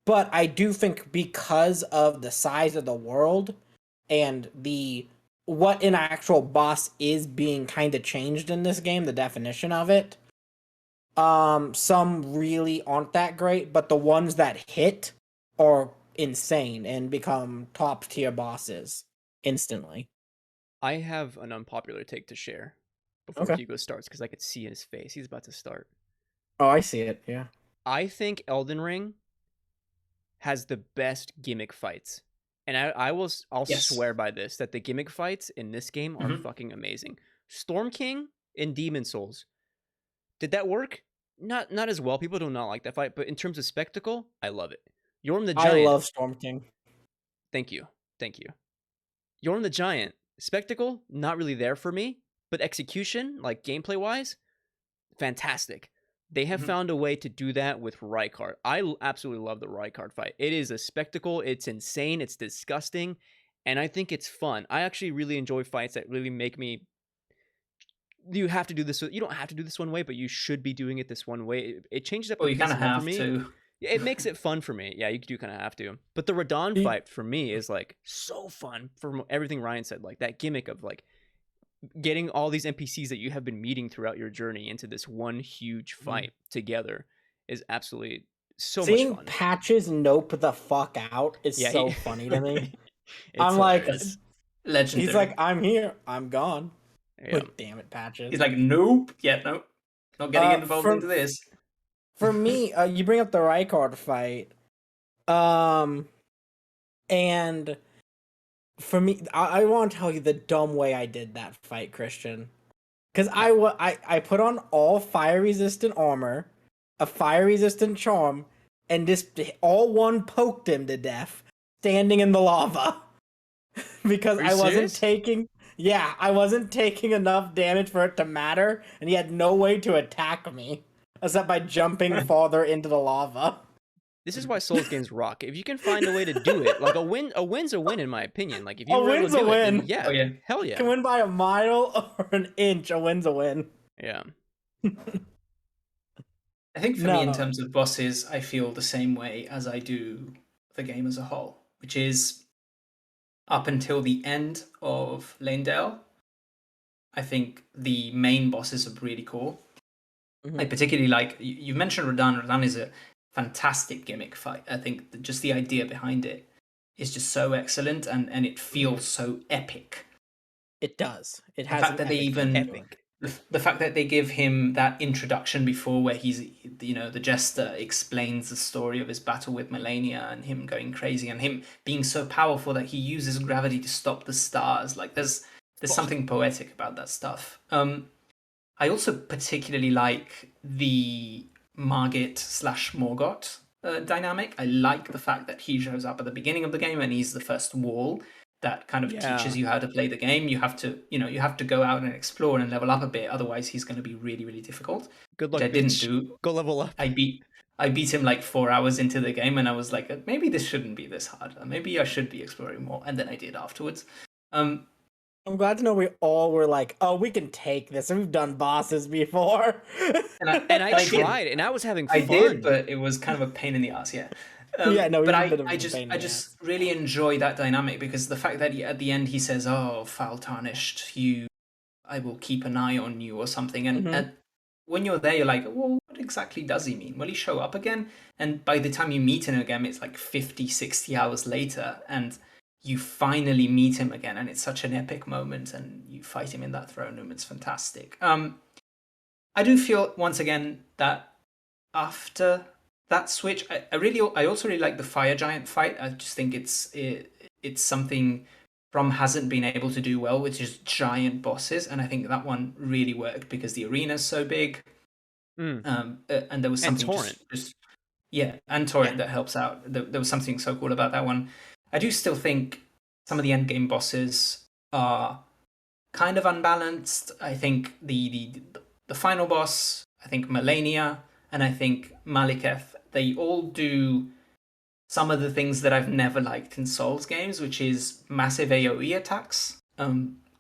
But I do think because of the size of the world and what an actual boss is being kind of changed in this game, the definition of it, some really aren't that great, but the ones that hit are insane and become top tier bosses. instantly. I have an unpopular take to share before Okay. Hugo starts because I could see in his face he's about to start. Oh, I see it. Yeah. I think Elden Ring has the best gimmick fights. And I'll Yes. swear by this that the gimmick fights in this game are Hmm. fucking amazing. Storm King in Demon Souls. Did that work? Not as well. People do not like that fight, but in terms of spectacle, I love it. Yorm the I Giant. love Storm King. Thank you. Thank you. Yorm the Giant. Spectacle, not really there for me, but execution, like gameplay wise, fantastic. They have Hmm. found a way to do that with Rykard. I absolutely love the Rykard fight. It is a spectacle. It's insane. It's disgusting. And I think it's fun. I actually really enjoy fights that really make me. You have to do this. You don't have to do this one way, but you should be doing it this one way. It changes up the Well, you pace kind of enough for have me. to. It makes it fun for me. Yeah, you do kind of have to. But the Radon You- fight for me is like so fun from everything Ryan said. Like that gimmick of like getting all these NPCs that you have been meeting throughout your journey into this one huge fight together is absolutely so much Seeing fun. Patches nope the fuck out is Yeah, so funny to me. it's I'm like, hilarious. That's he's like, legendary. I'm here, I'm gone. Yeah. Like, damn it, Patches. He's like, nope. Yeah, nope. Not getting involved For into this. me, you bring up the Rykard fight, and for me, I want to tell you the dumb way I did that fight, Christian. Because I put on all fire resistant armor, a fire resistant charm, and just all one poked him to death, standing in the lava. Because Are you I wasn't serious? taking, yeah, I wasn't taking enough damage for it to matter, and he had no way to attack me except by jumping farther into the lava. This is why Souls games rock. If you can find a way to do it, like a win's a win in my opinion. Like if you A were able win's to a do it, then win. Oh yeah, yeah. hell You yeah, can win by a mile or an inch. A win's a win. yeah. I think for me, in No. terms of bosses, I feel the same way as I do the game as a whole, which is up until the end of Lanedale. I think the main bosses are really cool. I Mhm. particularly like you mentioned Radahn. Radahn is a fantastic gimmick fight. I think just the idea behind it is just so excellent, and it feels so epic. It does. It The has fact an that they epic feel even to it. Epic. the fact that they give him that introduction before where he's the jester explains the story of his battle with Melania and him going crazy and him being so powerful that he uses gravity to stop the stars. Like there's something poetic about that stuff. I also particularly like the Margit slash Morgott dynamic. I like the fact that he shows up at the beginning of the game and he's the first wall that kind of Yeah. teaches you how to play the game. You have to, you have to go out and explore and level up a bit. Otherwise, he's going to be really, really difficult, Good which luck, I didn't bitch. do. Go level up. I beat him like 4 hours into the game, and I was like, maybe this shouldn't be this hard. Maybe I should be exploring more. And then I did afterwards. Um, I'm glad to know we all were like, oh, we can take this. We've done bosses before. and I And I and I did. tried, and I was having I did, fun. but it was kind of a pain in the ass, yeah. Yeah, no, But he's a I, bit of I a just pain in I the ass. just really enjoy that dynamic because the fact that at the end he says, "Oh, foul tarnished, I will keep an eye on you" or something, and when you're there, you're like, well, what exactly does he mean? Will he show up again? And by the time you meet him again, it's like 50, 60 hours later, and you finally meet him again, and it's such an epic moment, and you fight him in that throne room. It's fantastic. I do feel once again that after that switch, I also really like the fire giant fight. I just think it's something From hasn't been able to do well, which is giant bosses, and I think that one really worked because the arena's so big, Mm. and there was And something Torrent. just yeah, and Torrent that helps out. There was something so cool about that one. I do still think some of the end game bosses are kind of unbalanced. I think the final boss, I think Melania, and I think Maliketh, they all do some of the things that I've never liked in Souls games, which is massive AoE attacks,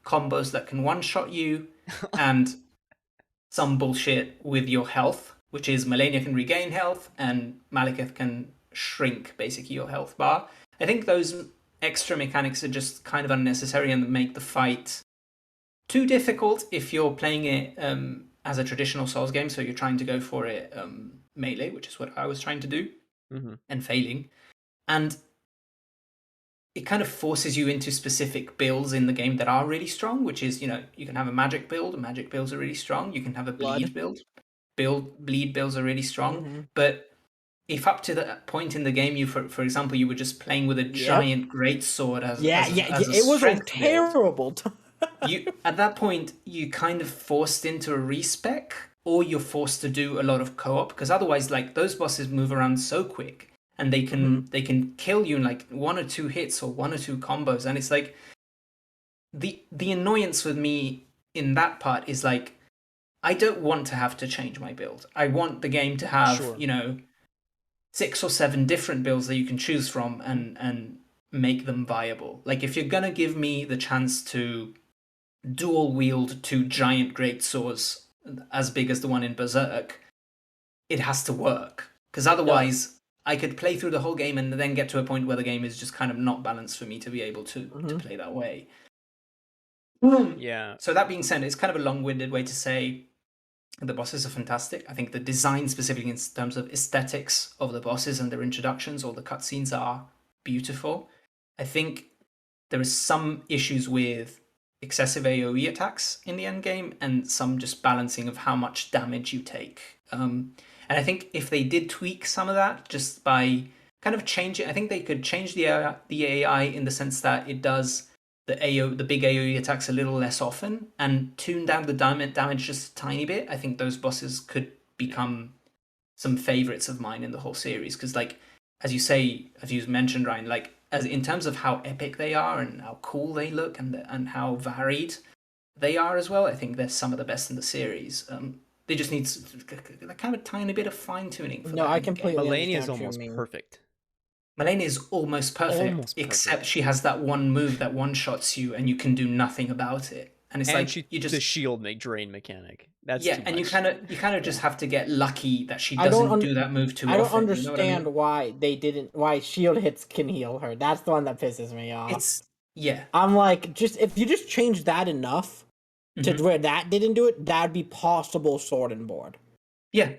combos that can one-shot you, and some bullshit with your health, which is Melania can regain health and Maliketh can shrink basically your health bar. I think those extra mechanics are just kind of unnecessary and make the fight too difficult if you're playing it as a traditional Souls game. So you're trying to go for it melee, which is what I was trying to do Mm-hmm. and failing. And it kind of forces you into specific builds in the game that are really strong, which is, you know, you can have a magic build. Magic builds are really strong. You can have a Blood. bleed build. Bleed builds are really strong. Mm-hmm. But if up to that point in the game, you, for example, you were just playing with a Yep. giant greatsword Yeah, as a it was a strength build, terrible you at that point you kind of forced into a respec, or you're forced to do a lot of co-op, because otherwise, like, those bosses move around so quick and Mm-hmm. they can kill you in like one or two hits or one or two combos, and it's like the annoyance with me in that part is like, I don't want to have to change my build. I want the game to have, Sure. you know, 6 or 7 different builds that you can choose from and make them viable. Like, if you're gonna give me the chance to dual wield 2 giant great swords as big as the one in Berserk, it has to work. Because otherwise, I could play through the whole game and then get to a point where the game is just kind of not balanced for me to be able to play that way. Yeah. So that being said, it's kind of a long-winded way to say the bosses are fantastic. I think the design, specifically in terms of aesthetics of the bosses and their introductions or the cutscenes, are beautiful. I think there is some issues with excessive AoE attacks in the end game and some just balancing of how much damage you take. And I think if they did tweak some of that just by kind of change it, I think they could change the AI in the sense that it does the big AoE attacks a little less often and tune down the damage just a tiny bit. I think those bosses could become some favorites of mine in the whole series, because, like, as you say, as you mentioned, Ryan, like, as in terms of how epic they are and how cool they look and how varied they are as well, I think they're some of the best in the series. They just need kind of a tiny bit of fine tuning for No, that I in the game. completely Melania understand is what you almost mean. perfect. Malenia is almost perfect, Almost except perfect. she has that one move that one shots you, and you can do nothing about it. And it's And like, she you the just, shield drain mechanic. That's yeah, too and much. you kind of just have to get lucky that she I don't doesn't do that move too I don't often. You know what I understand mean? why they didn't why shield hits can heal her. That's the one that pisses me off. It's yeah. I'm like, just if you just change that enough to Mhm. where that didn't do it, that'd be possible sword and board. Yeah,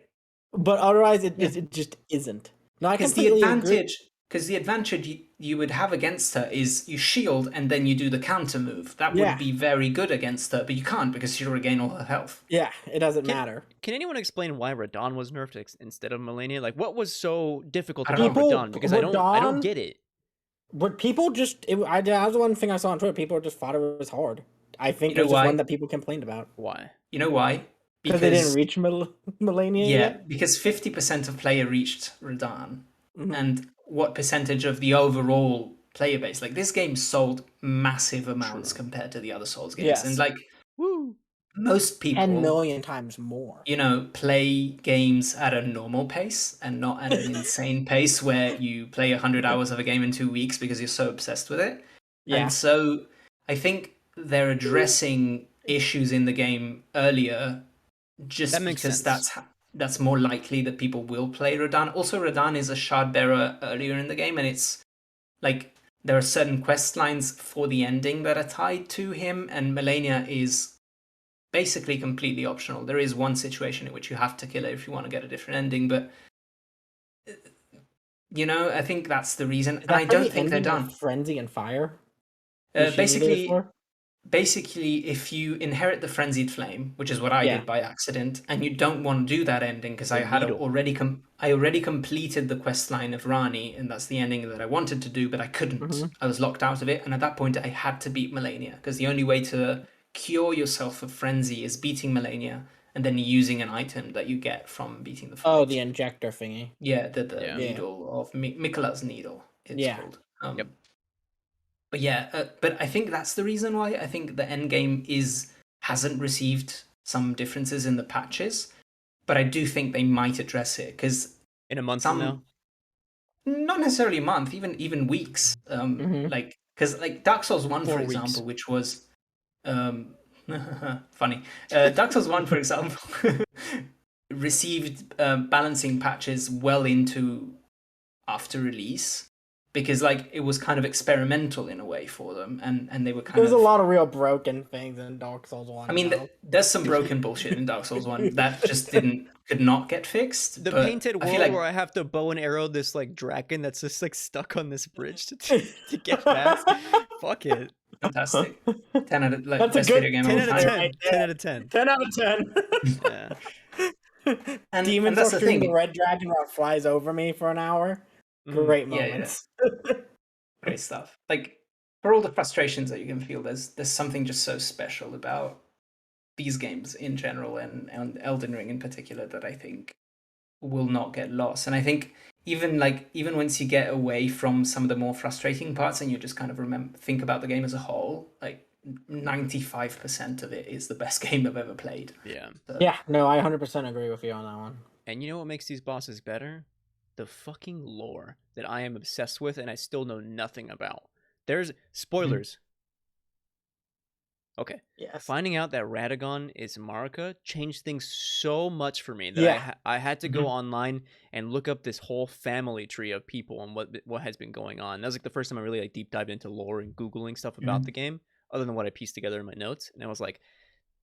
But otherwise, yeah. it just isn't. No, I Because completely agree. the advantage you would have against her is you shield and then you do the counter move. That would Yeah, be very good against her, but you can't because she'll regain all her health. yeah, it doesn't Can matter. can anyone explain why Radon was nerfed instead of Melania? Like, what was so difficult I don't about know. People, Radon? Because I don't Radon, get it. but people just, that was one thing I saw on Twitter. People just thought it was hard. I You think it know was just one why? that people complained about. Why? You know why? Because they didn't Because reach Melania yeah, yet. because 50% of player reached Radahn, Mm-hmm. and what percentage of the overall player base? Like, this game sold massive amounts True. compared to the other Souls games, and Yes. like, Woo. most 10 people, million times more. you know, play games at a normal pace and not at an insane pace where you play 100 hours of a game in 2 weeks because you're so obsessed with it. And Yeah. so I think they're addressing issues in the game earlier That just makes because sense. that's more likely that people will play Radahn. Also, Radahn is a shard bearer earlier in the game, and it's like there are certain quest lines for the ending that are tied to him, and Melania is basically completely optional. There is one situation in which you have to kill her if you want to get a different ending, but you know, I think that's the reason, Is and I that for don't the think they're ending of done. Frenzy and Fire? Did she needed it Basically, for? if you inherit the frenzied flame, which is what I Yeah. did by accident, and you don't want to do that ending because The I had needle. I already completed the quest line of Rani, and that's the ending that I wanted to do, but I couldn't. Mm-hmm. I was locked out of it, and at that point I had to beat Melania, because the only way to cure yourself of frenzy is beating Melania and then using an item that you get from beating the Oh, fight. the injector thingy. Yeah, the Yeah. Yeah. needle of Mikola's needle, it's Yeah. called. Yep. But yeah, but I think that's the reason why I think the end game hasn't received some differences in the patches. But I do think they might address it, because In a month from now. some, not necessarily a month, even weeks. Mm-hmm. Like, because like Dark Souls 1, for 4 weeks. example, which was um funny. Dark Souls 1, for example, received balancing patches well into after release. because like it was kind of experimental in a way for them, and they were kind There's of. a lot of real broken things in Dark Souls 1, I mean, though. there's some broken bullshit in Dark Souls 1 that just could not get fixed. The But painted I feel world where like I have to bow and arrow this like dragon that's just like stuck on this bridge to get past. Fuck it. fantastic. 10 out of like That's a best video good game of 10 all out of Tuesday time. 10. right 10 there. out of 10. 10 out of 10. Yeah. And Demons that's are the streaming the thing. red dragon while it flies over me for an hour. Mhm. Great Yeah, yeah. moments. Great stuff. Like for all the frustrations that you can feel, there's something just so special about these games in general and Elden Ring in particular that I think will not get lost. And I think even once you get away from some of the more frustrating parts and you just kind of think about the game as a whole, like 95% of it is the best game I've ever played. Yeah. So, Yeah, no, I 100% agree with you on that one. And you know what makes these bosses better? The fucking lore that I am obsessed with and I still know nothing about. There's spoilers. Okay. Yes. Finding out that Radagon is Marika changed things so much for me that Yeah. I had to go Mhm. online and look up this whole family tree of people and what has been going on. That was like the first time I really like deep dived into lore and googling stuff about the game, other than what I pieced together in my notes. And I was like,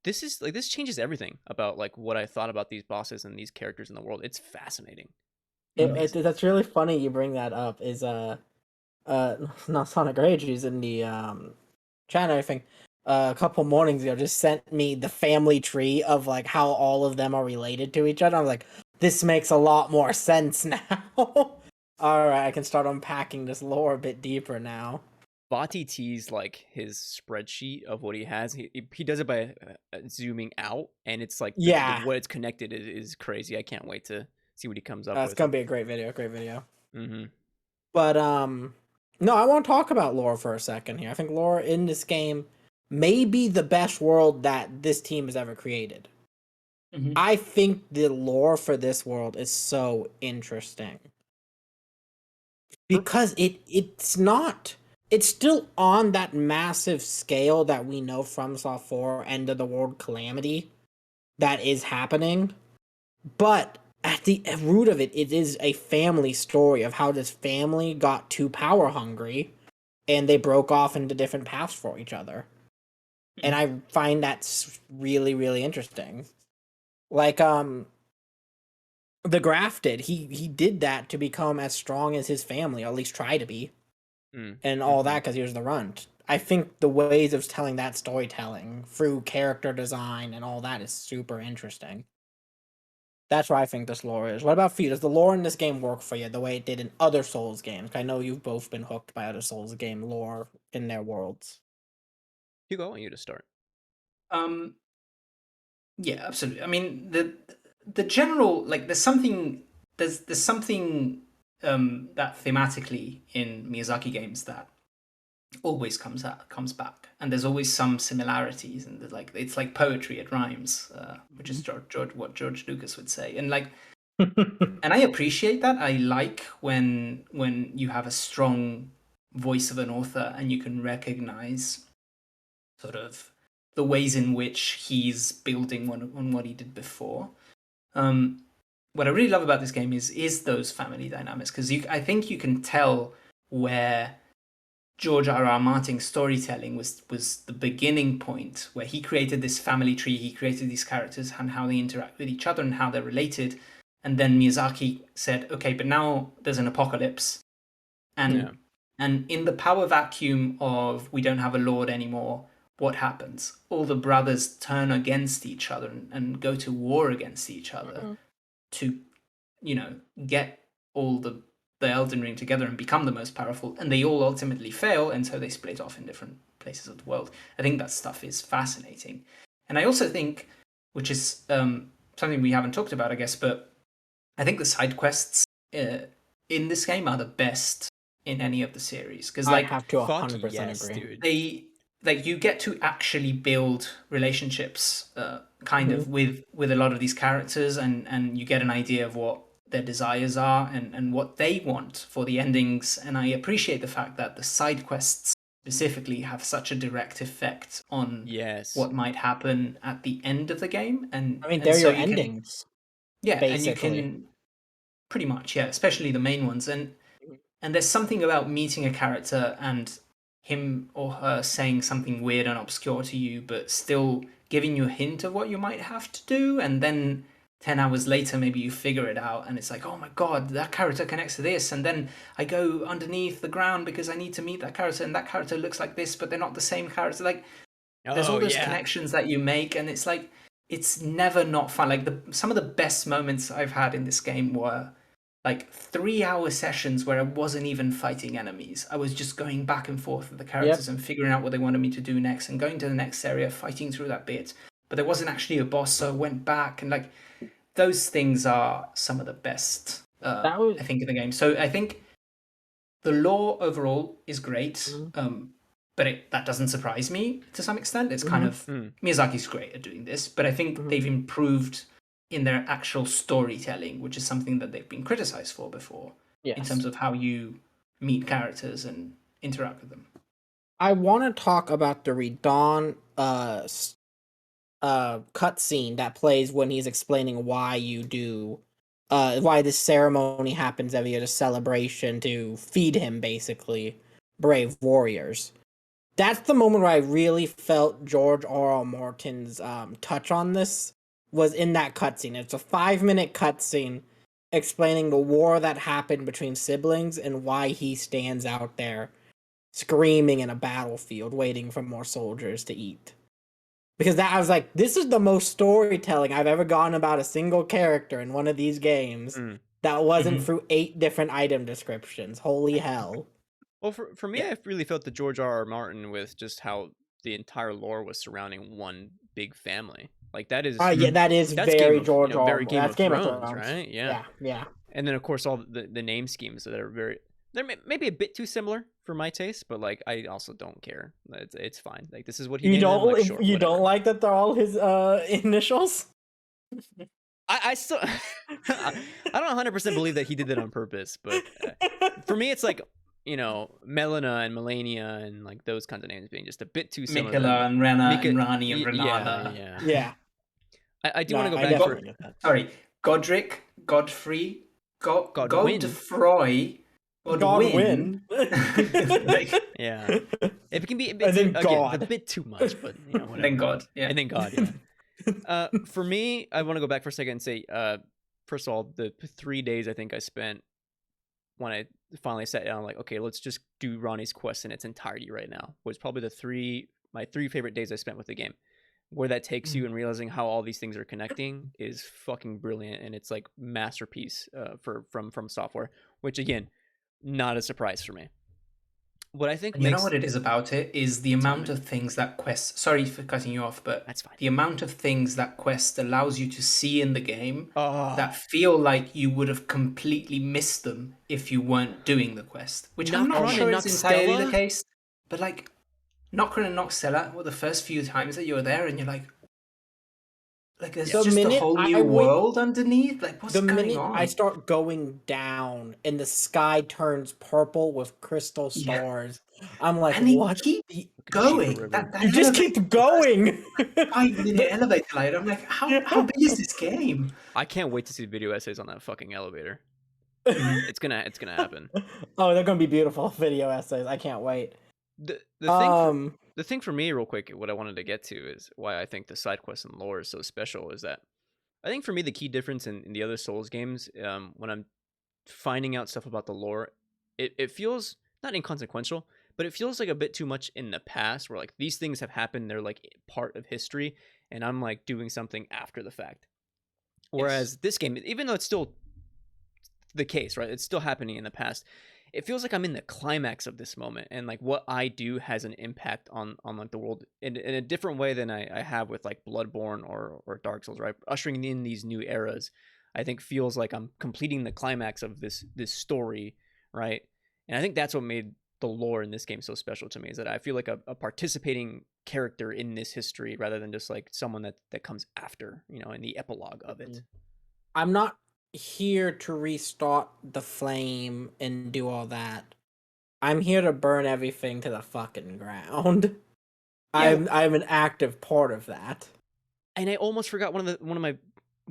this changes everything about like what I thought about these bosses and these characters in the world. It's fascinating. Amazing. That's really funny you bring that up. Is not Sonic Rage, who's in the chat and everything. A couple mornings ago, just sent me the family tree of like how all of them are related to each other. I'm like, this makes a lot more sense now. All right, I can start unpacking this lore a bit deeper now. Bati T's like his spreadsheet of what he has. He does it by zooming out, and it's like Yeah. what it's connected is crazy. I can't wait to see what he comes up It's with. gonna be a great video. Great video. Mm-hmm. But no, I want to talk about lore for a second here. I think lore in this game may be the best world that this team has ever created. Mhm. I think the lore for this world is so interesting because it's still on that massive scale that we know from Saw 4 End of the World Calamity that is happening, but at the root of it, it is a family story of how this family got too power hungry and they broke off into different paths for each other. And I find that's really, really interesting. Like, the Grafted, he did that to become as strong as his family, or at least try to be, and all that because he was the runt. I think the ways of telling that storytelling through character design and all that is super interesting. That's why I think this lore is. What about for you? Does the lore in this game work for you the way it did in other Souls games? I know you've both been hooked by other Souls game lore in their worlds. Hugo, I want you to start. Yeah, absolutely. I mean, the general like there's something that thematically in Miyazaki games that always comes back, and there's always some similarities, and like it's like poetry, it rhymes, which is what George Lucas would say, and like and I appreciate that. I like when you have a strong voice of an author and you can recognize sort of the ways in which he's building on what he did before. What I really love about this game is those family dynamics, because I think you can tell where George R.R. Martin's storytelling was the beginning point, where he created this family tree, he created these characters and how they interact with each other and how they're related. And then Miyazaki said, okay, but now there's an apocalypse. And in the power vacuum of we don't have a lord anymore, what happens? All the brothers turn against each other and go to war against each other to, get all the Elden Ring together and become the most powerful. And they all ultimately fail, and so they split off in different places of the world. I think that stuff is fascinating. And I also think, which is something we haven't talked about, I guess, but I think the side quests in this game are the best in any of the series, because I like have to Fuck 100% yes, agree. dude. you get to actually build relationships kind of with a lot of these characters, and you get an idea of what their desires are and what they want for the endings. And I appreciate the fact that the side quests specifically have such a direct effect on what might happen at the end of the game. And I mean, and they're so your you can, endings. yeah, and you basically. can pretty much, yeah, especially the main ones. And And there's something about meeting a character and him or her saying something weird and obscure to you, but still giving you a hint of what you might have to do, and then 10 hours later maybe you figure it out and it's like, oh my god, that character connects to this, and then I go underneath the ground because I need to meet that character, and that character looks like this but they're not the same character. Like, there's all Oh those yeah. connections that you make, and it's like, it's never not fun. Like, some of the best moments I've had in this game were like 3 hour sessions where I wasn't even fighting enemies. I was just going back and forth with the characters and figuring out what they wanted me to do next, and going to the next area, fighting through that bit. But there wasn't actually a boss, so I went back, and like, those things are some of the best, That was I think, in the game. So I think the lore overall is great, Mhm. but that doesn't surprise me to some extent. It's kind of, Mm. Miyazaki's great at doing this, but I think they've improved in their actual storytelling, which is something that they've been criticized for before, in Yes. terms of how you meet characters and interact with them. I want to talk about the Redon cutscene that plays when he's explaining why you do why this ceremony happens every year, the celebration to feed him, basically, brave warriors. That's the moment where I really felt George R.R. Martin's touch on this was in that cutscene. It's a 5-minute cutscene explaining the war that happened between siblings and why he stands out there screaming in a battlefield waiting for more soldiers to eat. Because I was like, this is the most storytelling I've ever gotten about a single character in one of these games Mm. that wasn't Mhm. through 8 different item descriptions. Holy hell. Well, for me, Yeah. I really felt the George R.R. Martin with just how the entire lore was surrounding one big family. Like that is Yeah, that is that's Game very of George R. very Game That's of Game of Thrones, Thrones. right? Yeah. Yeah. And then of course all the name schemes that are they're maybe a bit too similar for my taste, but like I also don't care. It's fine. Like this is what he named them. Like sure, You don't whatever. like that they're all his initials? I still I don't 100% believe that he did that on purpose, but for me it's like Melina and Melania and like those kinds of names being just a bit too similar. Mikola and Rena Mika, and Rani and yeah, Renala. yeah. Yeah. I do No, want to go I back for definitely get that. Sorry, Godric, Godfrey, Godwin. Godfroy, Godwin. Like, Yeah, it can be a bit And then too, again, God. a bit too much, but whatever. thank God. Yeah. And then God, yeah. For me, I want to go back for a second and say, first of all, the 3 days I think I spent when I finally sat down, like, okay, let's just do Ronnie's quest in its entirety right now, was probably my three favorite days I spent with the game. Where that takes you and realizing how all these things are connecting is fucking brilliant, and it's like masterpiece from software, which again, not a surprise for me. What I think And you know makes what it is about it is the amount of things that quest. Sorry for cutting you off, but that's fine. the amount of things that quest allows you to see in the game Oh, that feel like you would have completely missed them if you weren't doing the quest, which I'm not Nocturne sure and is entirely the Noxtella? case. But like, Nocturne and Noxtella were the first few times that you were there, and you're like there's The just a minute whole I new went- world underneath. Like, what's The going minute I on? start going down and the sky turns purple with crystal Yeah. stars, I'm like, And they what? keep Look at the going. Shiva River. That You just elevator, keep going. 5 minute elevator ride. I'm like, how big is this game? I can't wait to see video essays on that fucking elevator. Mhm. It's gonna happen. Oh, they're gonna be beautiful video essays. I can't wait. The thing for me, real quick, what I wanted to get to is why I think the side quests and lore is so special. Is that I think for me the key difference in the other Souls games, when I'm finding out stuff about the lore, it feels not inconsequential, but it feels like a bit too much in the past, where like these things have happened, they're like part of history, and I'm like doing something after the fact. Whereas this game, even though it's still the case, right? It's still happening in the past. It feels like I'm in the climax of this moment, and like what I do has an impact on like the world in a different way than I have with like Bloodborne or Dark Souls, right? Ushering in these new eras, I think feels like I'm completing the climax of this story, right? And I think that's what made the lore in this game so special to me, is that I feel like a participating character in this history rather than just like someone that comes after, in the epilogue of it. I'm not here to restart the flame and do all that. I'm here to burn everything to the fucking ground. Yeah. I'm an active part of that. And I almost forgot one of my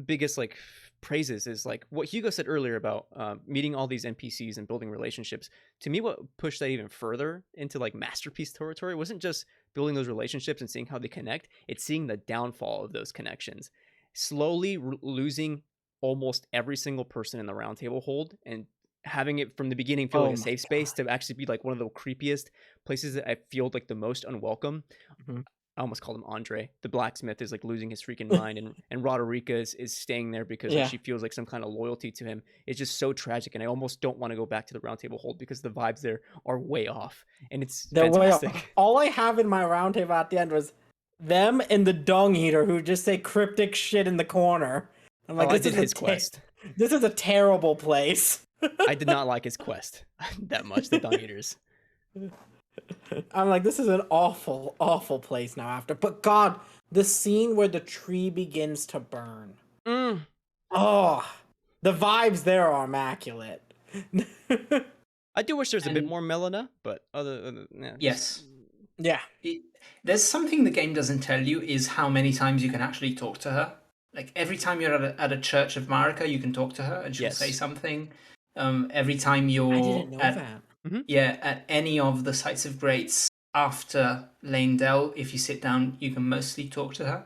biggest like praises is like what Hugo said earlier about meeting all these NPCs and building relationships. To me, what pushed that even further into like masterpiece territory wasn't just building those relationships and seeing how they connect. It's seeing the downfall of those connections, slowly losing almost every single person in the round table hold, and having it from the beginning feel like a safe space to actually be like one of the creepiest places that I feel like the most unwelcome. Mm-hmm. I almost called him Andre. The blacksmith is like losing his freaking mind, and Roderica is staying there because like, she feels like some kind of loyalty to him. It's just so tragic, and I almost don't want to go back to the round table hold because the vibes there are way off, and it's fantastic. All I have in my round table at the end was them and the dung eater who just say cryptic shit in the corner. I'm like, this is his quest. This is a terrible place. I did not like his quest that much. The dung eaters. I'm like, this is an awful, awful place now after. But God, the scene where the tree begins to burn. Oh, the vibes there are immaculate. I do wish there's a bit more Melina, but other yes. Yeah. There's something the game doesn't tell you is how many times you can actually talk to her. Like every time you're at a church of Marika, you can talk to her and she'll say something. Every time you're I didn't know that. Yeah, at any of the sites of greats after Lane Dell, if you sit down, you can mostly talk to her.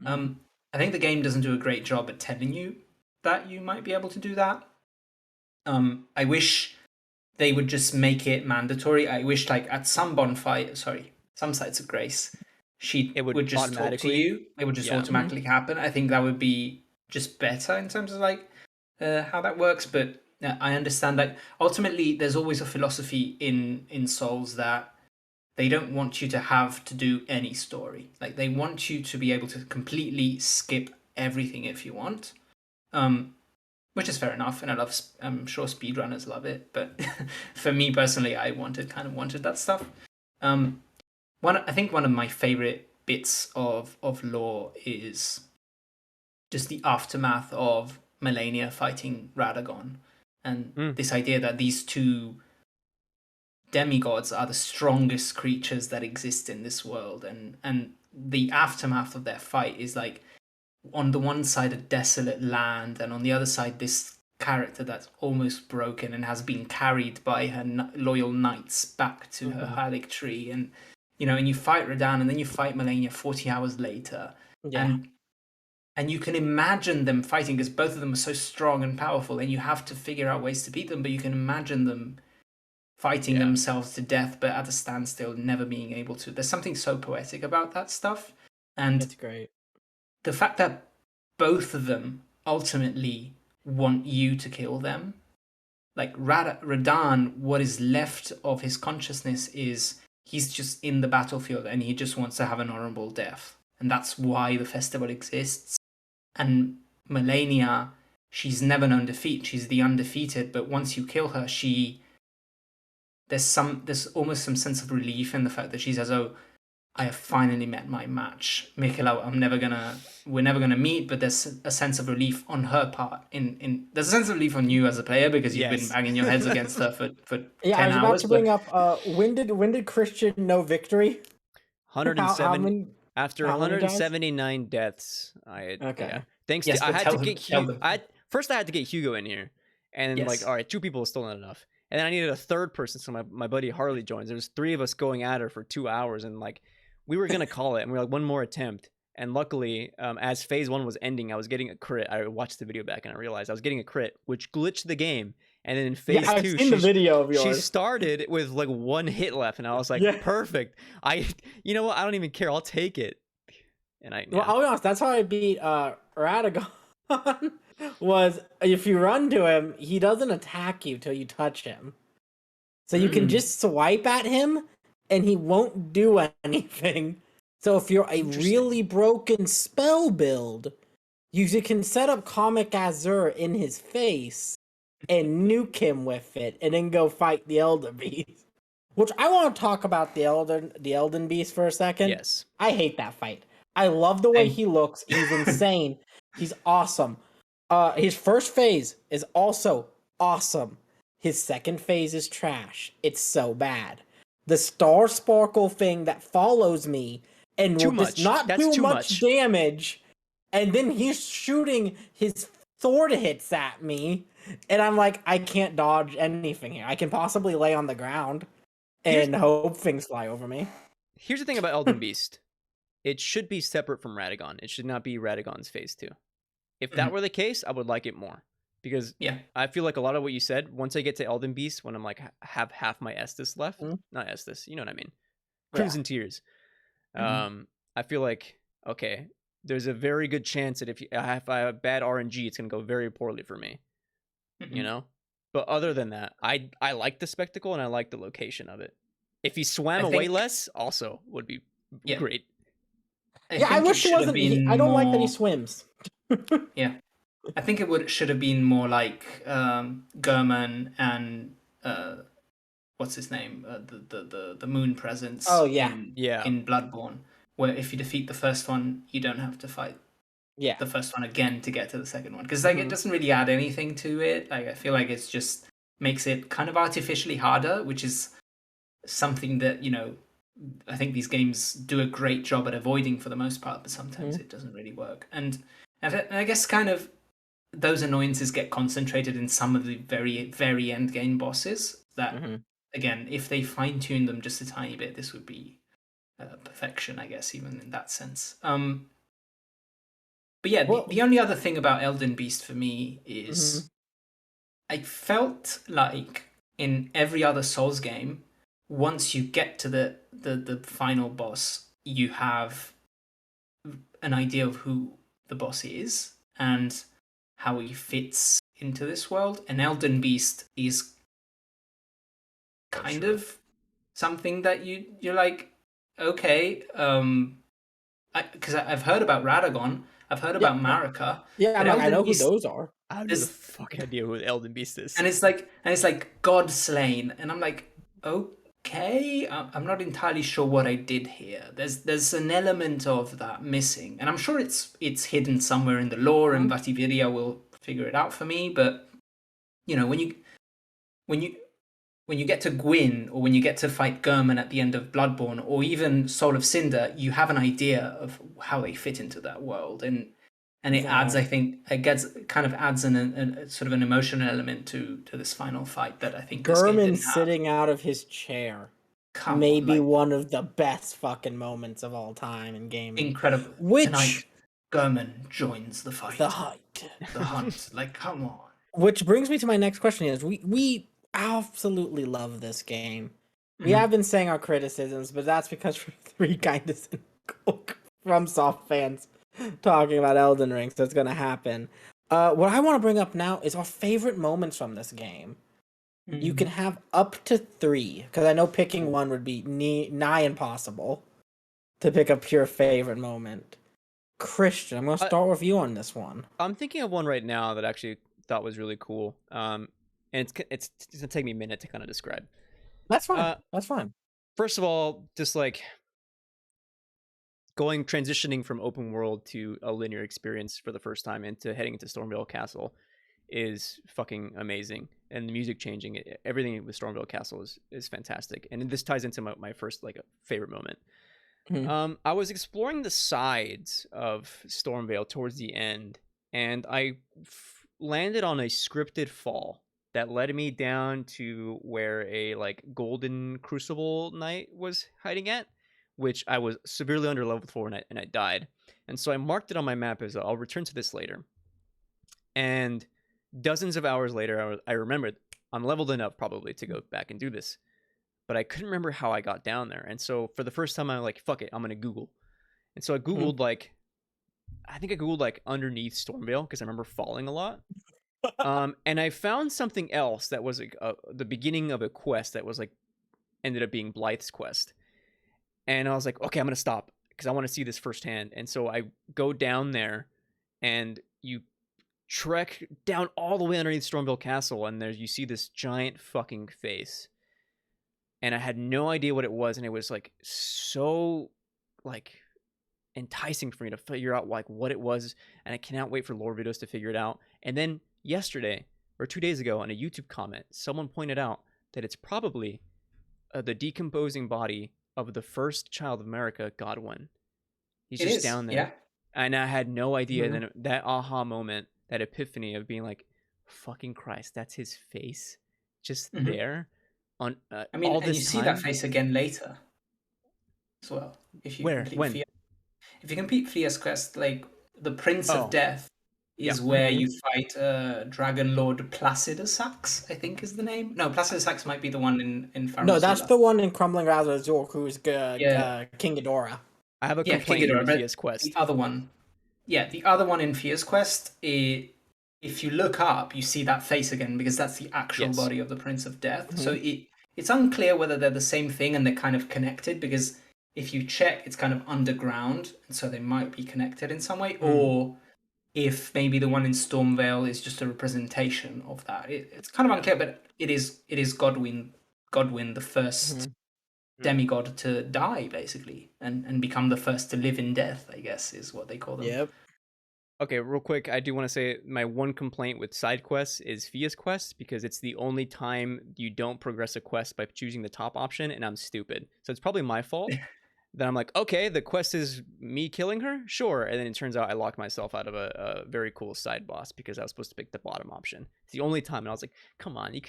I think the game doesn't do a great job at telling you that you might be able to do that. I wish they would just make it mandatory. I wish, like, at some some sites of grace, would just talk to you. It would just automatically happen. I think that would be just better in terms of, like, how that works, but I understand that ultimately there's always a philosophy in Souls that they don't want you to have to do any story. Like they want you to be able to completely skip everything if you want, which is fair enough. And I'm sure speedrunners love it, but for me personally, I kind of wanted that stuff. I think one of my favorite bits of lore is just the aftermath of Melania fighting Radagon. And this idea that these two demigods are the strongest creatures that exist in this world, and the aftermath of their fight is like on the one side a desolate land, and on the other side this character that's almost broken and has been carried by her loyal knights back to her Halik tree, and and you fight Radahn, and then you fight Melania 40 hours later, and you can imagine them fighting because both of them are so strong and powerful, and you have to figure out ways to beat them, but you can imagine them fighting themselves to death, but at a standstill, never being able to. There's something so poetic about that stuff. And it's great. The fact that both of them ultimately want you to kill them. Like Radahn, what is left of his consciousness is he's just in the battlefield and he just wants to have an honorable death. And that's why the festival exists. And Melania, she's never known defeat. She's the undefeated, but once you kill her, there's almost some sense of relief in the fact that she says, "Oh, I have finally met my match. Mikela, we're never gonna meet," but there's a sense of relief on her part. There's a sense of relief on you as a player because you've been banging your heads against her for 10 hours. I was about to bring up when did Cristian know victory? 107 after 179 deaths. Thanks to I had to get Hugo. First I had to get Hugo in here, and then all right, 2 people is still not enough. And then I needed a third person, so my buddy Harley joins. There was 3 of us going at her for 2 hours, and like we were gonna call it, and we were like, one more attempt. And luckily, as phase 1 was ending, I was getting a crit. I watched the video back and I realized I was getting a crit, which glitched the game. And then in phase 2, I've seen the video of yours. She started with like 1 hit left, and I was like, perfect. You know what? I don't even care. I'll take it. And well, I'll be honest. That's how I beat Radagon. Was if you run to him, he doesn't attack you till you touch him. So you can just swipe at him and he won't do anything. So if you're a really broken spell build, you can set up Comic Azure in his face and nuke him with it and then go fight the Elden Beast. Which I want to talk about the Elden Beast for a second. Yes. I hate that fight. I love the way he looks. He's insane. He's awesome. His first phase is also awesome. His second phase is trash. It's so bad. The star sparkle thing that follows me and will just not do much damage, and then he's shooting his sword hits at me, and I'm like, I can't dodge anything here. I can possibly lay on the ground Here's and hope things fly over me. here's the thing about Elden Beast. It should be separate from Radagon. It should not be Radagon's phase 2. If that were the case, I would like it more. Because Yeah. I feel like a lot of what you said, once I get to Elden Beast, when I'm like have half my Estus left, not Estus, you know what I mean? Crimson Tears. I feel like, okay, there's a very good chance that if I have bad RNG, it's going to go very poorly for me, you know? But other than that, I like the spectacle and I like the location of it. If he swam away less, also would be great. I wish he wasn't. I don't like that he swims. Yeah. I think should have been more like Gurman and what's his name, the moon presence. Oh yeah, in Bloodborne, where if you defeat the first one, you don't have to fight the first one again to get to the second one, because like it doesn't really add anything to it. Like I feel like it's just makes it kind of artificially harder, which is something that I think these games do a great job at avoiding for the most part, but sometimes it doesn't really work. And I guess kind of those annoyances get concentrated in some of the very, very end game bosses that, again, if they fine tune them just a tiny bit, this would be perfection, I guess, even in that sense. But yeah, the only other thing about Elden Beast for me is I felt like in every other Souls game, once you get to the final boss, you have an idea of who the boss is and how he fits into this world. And Elden Beast is kind of something that you're like, okay, because I've heard about Radagon, I've heard about Marika. Yeah, I know who those are. I have no fucking idea who Elden Beast is. And it's like God Slain, and I'm like, okay, I'm not entirely sure what I did here. There's an element of that missing, and I'm sure it's hidden somewhere in the lore, and Vativiria will figure it out for me. But when you get to Gwyn, or when you get to fight Gurman at the end of Bloodborne, or even Soul of Cinder, you have an idea of how they fit into that world, and it adds, I think, adds a sort of an emotional element to this final fight that I think Gurman sitting out of his chair. Maybe one of the best fucking moments of all time in gaming. Incredible. Which Gurman joins the fight. The hunt. The hunt. Like, come on. Which brings me to my next question: is we absolutely love this game. We have been saying our criticisms, but that's because we're three kind of cynical FromSoft fans talking about Elden Ring, so it's gonna happen. What I want to bring up now is our favorite moments from this game. You can have up to 3, because I know picking one would be nigh impossible to pick a pure favorite moment. Cristian, I'm gonna start with you on this one. I'm thinking of one right now that I actually thought was really cool. And it's gonna take me a minute to kind of describe. That's fine. That's fine. First of all, just like transitioning from open world to a linear experience for the first time into heading into Stormveil Castle is fucking amazing. And the music changing, everything with Stormveil Castle is fantastic. And this ties into my first favorite moment. I was exploring the sides of Stormveil towards the end, and I landed on a scripted fall that led me down to where a golden crucible knight was hiding at, which I was severely under leveled for, and I died. And so I marked it on my map as I'll return to this later. And dozens of hours later, I remembered I'm leveled enough probably to go back and do this, but I couldn't remember how I got down there. And so for the first time, I'm like, fuck it, I'm gonna Google. And so I Googled I think I Googled underneath Stormveil, because I remember falling a lot. And I found something else that was the beginning of a quest that was ended up being Blythe's quest. And I was like, okay, I'm gonna stop because I want to see this firsthand. And so I go down there, and you trek down all the way underneath Stormveil Castle, and you see this giant fucking face. And I had no idea what it was, and it was so enticing for me to figure out what it was, and I cannot wait for lore videos to figure it out. And then yesterday or 2 days ago, on a YouTube comment, someone pointed out that it's probably the decomposing body of the first child of America, Godwin. He's just down there. Yeah. And I had no idea. Then that aha moment that epiphany of being like, fucking Christ, that's his face just Mhm. there on I mean, all and you this see that time. face again later as well. If you Where? complete When? Fia, if you complete Fia's quest, like the Prince of Oh, Death yeah. is where Mhm. you fight Dragon Lord Placidusax, I think is the name. No, Placidusax might be the one in No, that's Farazula. the one in Crumbling Rather Azure, who's Yeah, King Ghidorah. I have a yeah, complaint King here Ghidorah, with but Fia's the quest. other one, yeah, the other one in Fia's quest, if you look up, you see that face again because that's the actual Yes. body of the Prince of Death. So Mhm. it's unclear whether they're the same thing and they're kind of connected because if you check, it's kind of underground, and so they might be connected in some way, Mm. or if maybe the one in Stormvale is just a representation of that. It's kind of Yeah. unclear, but it is Godwyn, the first Mhm. Mm. demigod to die, basically, and become the first to live in death, I guess, is what they call them. Yep. Okay, real quick, I do want to say my one complaint with side quests is Fia's quest because it's the only time you don't progress a quest by choosing the top option, and I'm stupid. So it's probably my fault. Then I'm like, okay, the quest is me killing her, sure. And then it turns out I locked myself out of a very cool side boss because I was supposed to pick the bottom option. It's the only time, and I was like, come on, you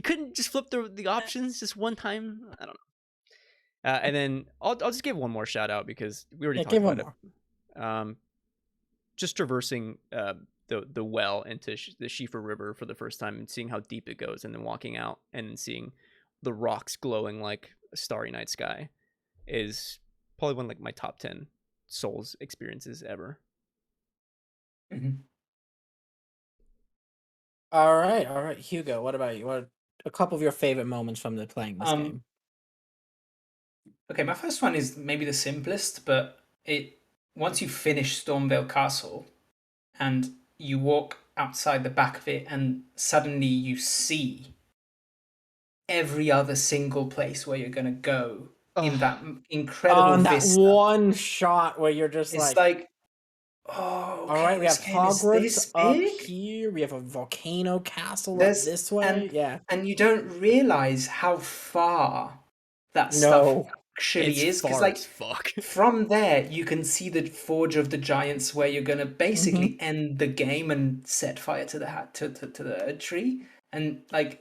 couldn't just flip the options just one time. I don't know. And then I'll just give one more shout out because we already Yeah, talked give one about it. more. Just traversing the well into the Shifa River for the first time and seeing how deep it goes, and then walking out and then seeing the rocks glowing like a starry night sky is probably one of like my top 10 Souls experiences ever. Mhm. All right, Hugo. What about you? What a couple of your favorite moments from the playing this Um, game? okay, my first one is maybe the simplest, but it once you finish Stormvale Castle and you walk outside the back of it, and suddenly you see every other single place where you're gonna go in Oh, that incredible On that vista. one shot where you're just It's like, like, oh, all okay, right, we this have game is Hogwarts this up big. here. We have a volcano castle up There's this way. and Yeah. and you don't realize how far that stuff No. it's actually is, because far as like fuck. from there you can see the Forge of the Giants where you're gonna Hmm. basically end the game and set fire to the to the tree. And like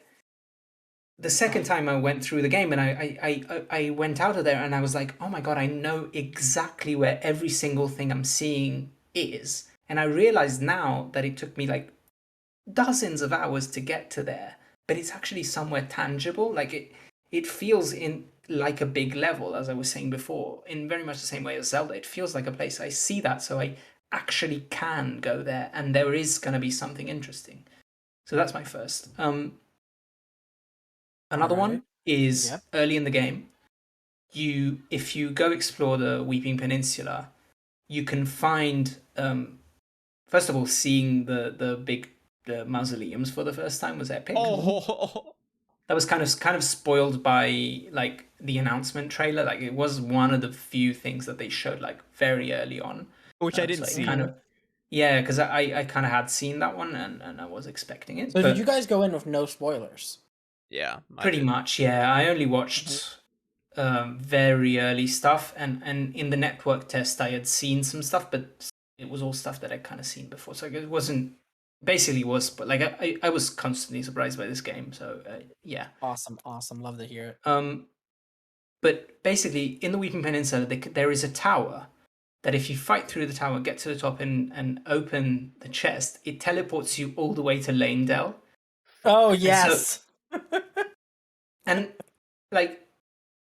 the second time I went through the game and I went out of there and I was like, oh my god, I know exactly where every single thing I'm seeing is. And I realized now that it took me like dozens of hours to get to there, but it's actually somewhere tangible. Like it feels in like a big level, as I was saying before, in very much the same way as Zelda. It feels like a place I see that, so I actually can go there, and there is going to be something interesting. So that's my first. All Another right. one is Yep. early in the game. If you go explore the Weeping Peninsula, you can find first of all, seeing the big the mausoleums for the first time was epic. Mhm. Oh, That was kind of spoiled by like the announcement trailer. Like it was one of the few things that they showed like very early on. which I didn't So it see. kind Mhm. of, yeah, because I kind of had seen that one, and I was expecting it, So did you but guys go in with no spoilers? Yeah, I pretty did. much, yeah. I only Mhm. watched very early stuff, and in the network test I had seen some stuff, but it was all stuff that I'd kind of seen before. So it wasn't basically was, but like I was constantly surprised by this game. So yeah. Awesome, awesome. Love to hear it. Um, But basically, in the Weeping Peninsula, there is a tower that if you fight through the tower, get to the top, and open the chest, it teleports you all the way to Lanedell. Oh And so, yes. and like,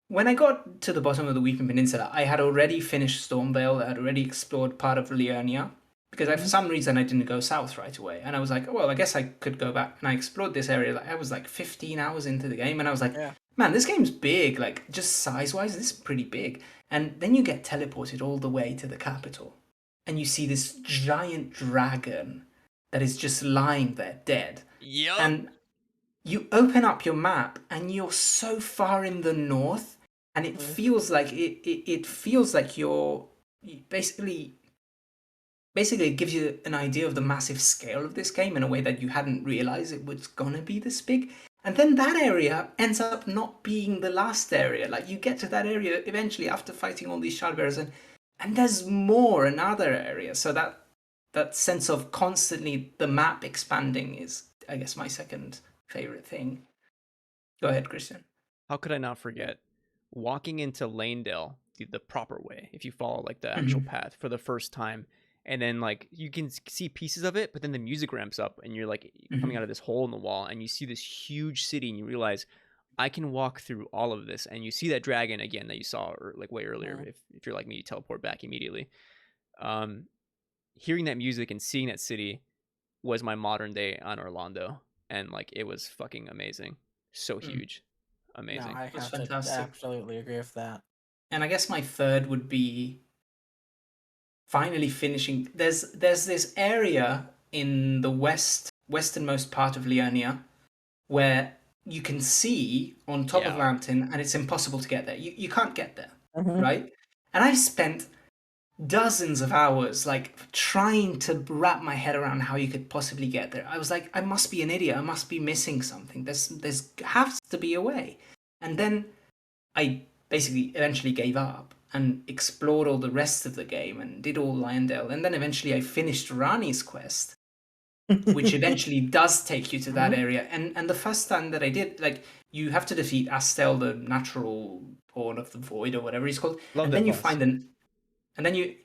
when I got to the bottom of the Weeping Peninsula, I had already finished Stormvale, I had already explored part of Liurnia, because for Mhm. some reason I didn't go south right away. And I was like, oh, well, I guess I could go back. And I explored this area. Like, I was like 15 hours into the game, and I was like, Yeah. man, this game's big. Like, just size wise, this is pretty big. And then you get teleported all the way to the capital, and you see this giant dragon that is just lying there dead. Yup. And you open up your map and you're so far in the north, and it Mhm. feels like it feels like basically it gives you an idea of the massive scale of this game in a way that you hadn't realized it was gonna be this big. And then that area ends up not being the last area. Like you get to that area eventually after fighting all these Shardbearers, and there's more in other areas. So that sense of constantly the map expanding is, I guess, my second favorite thing. Go ahead, Christian. How could I not forget walking into Lanedale the proper way if you follow like the actual Mhm. path for the first time, and then like you can see pieces of it, but then the music ramps up and you're like coming out Mhm. of this hole in the wall and you see this huge city and you realize I can walk through all of this, and you see that dragon again that you saw like way earlier. Mhm. If you're like me, you teleport back immediately. Um, Hearing that music and seeing that city was my modern day on Orlando, and like it was fucking amazing, so Mm. huge, No, amazing. I It was have to fantastic. absolutely agree with that. And I guess my third would be finally finishing. There's this area in the westernmost part of Liurnia where you can see on top of a Yeah, mountain and it's impossible to get there. You can't get there, Mhm. right? And I spent dozens of hours like trying to wrap my head around how you could possibly get there. I was like, I must be an idiot. I must be missing something. There's has to be a way. And then I basically eventually gave up and explored all the rest of the game and did all Lyondale. And then eventually I finished Rani's quest, which eventually does take you to that Mhm. area. And the first time that I did, like, you have to defeat Astel, the natural born of the void or whatever he's called, love and that then you boss. find and then you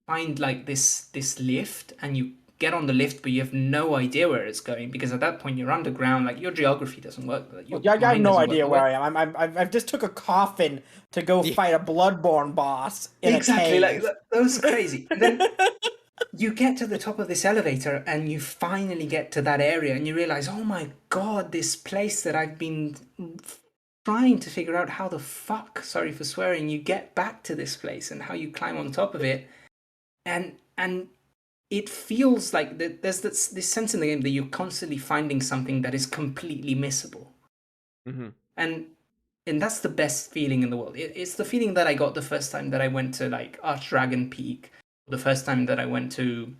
find like this lift, and you get on the lift, but you have no idea where it's going because at that point you're underground. Like your geography doesn't work, like, Well, your yeah, I have mind no doesn't work. idea where I am. I've just took a coffin to go Yeah, fight a Bloodborne boss in a Exactly, like cave. that was crazy. And then you get to the top of this elevator and you finally get to that area and you realize, oh my god, this place that I've been trying to figure out how the fuck, sorry for swearing, you get back to this place and how you climb on top of it. And it feels like there's this sense in the game that you're constantly finding something that is completely missable. hmm And and that's the best feeling in the world. It's the feeling that I got the first time that I went to like Archdragon Peak, the first time that I went to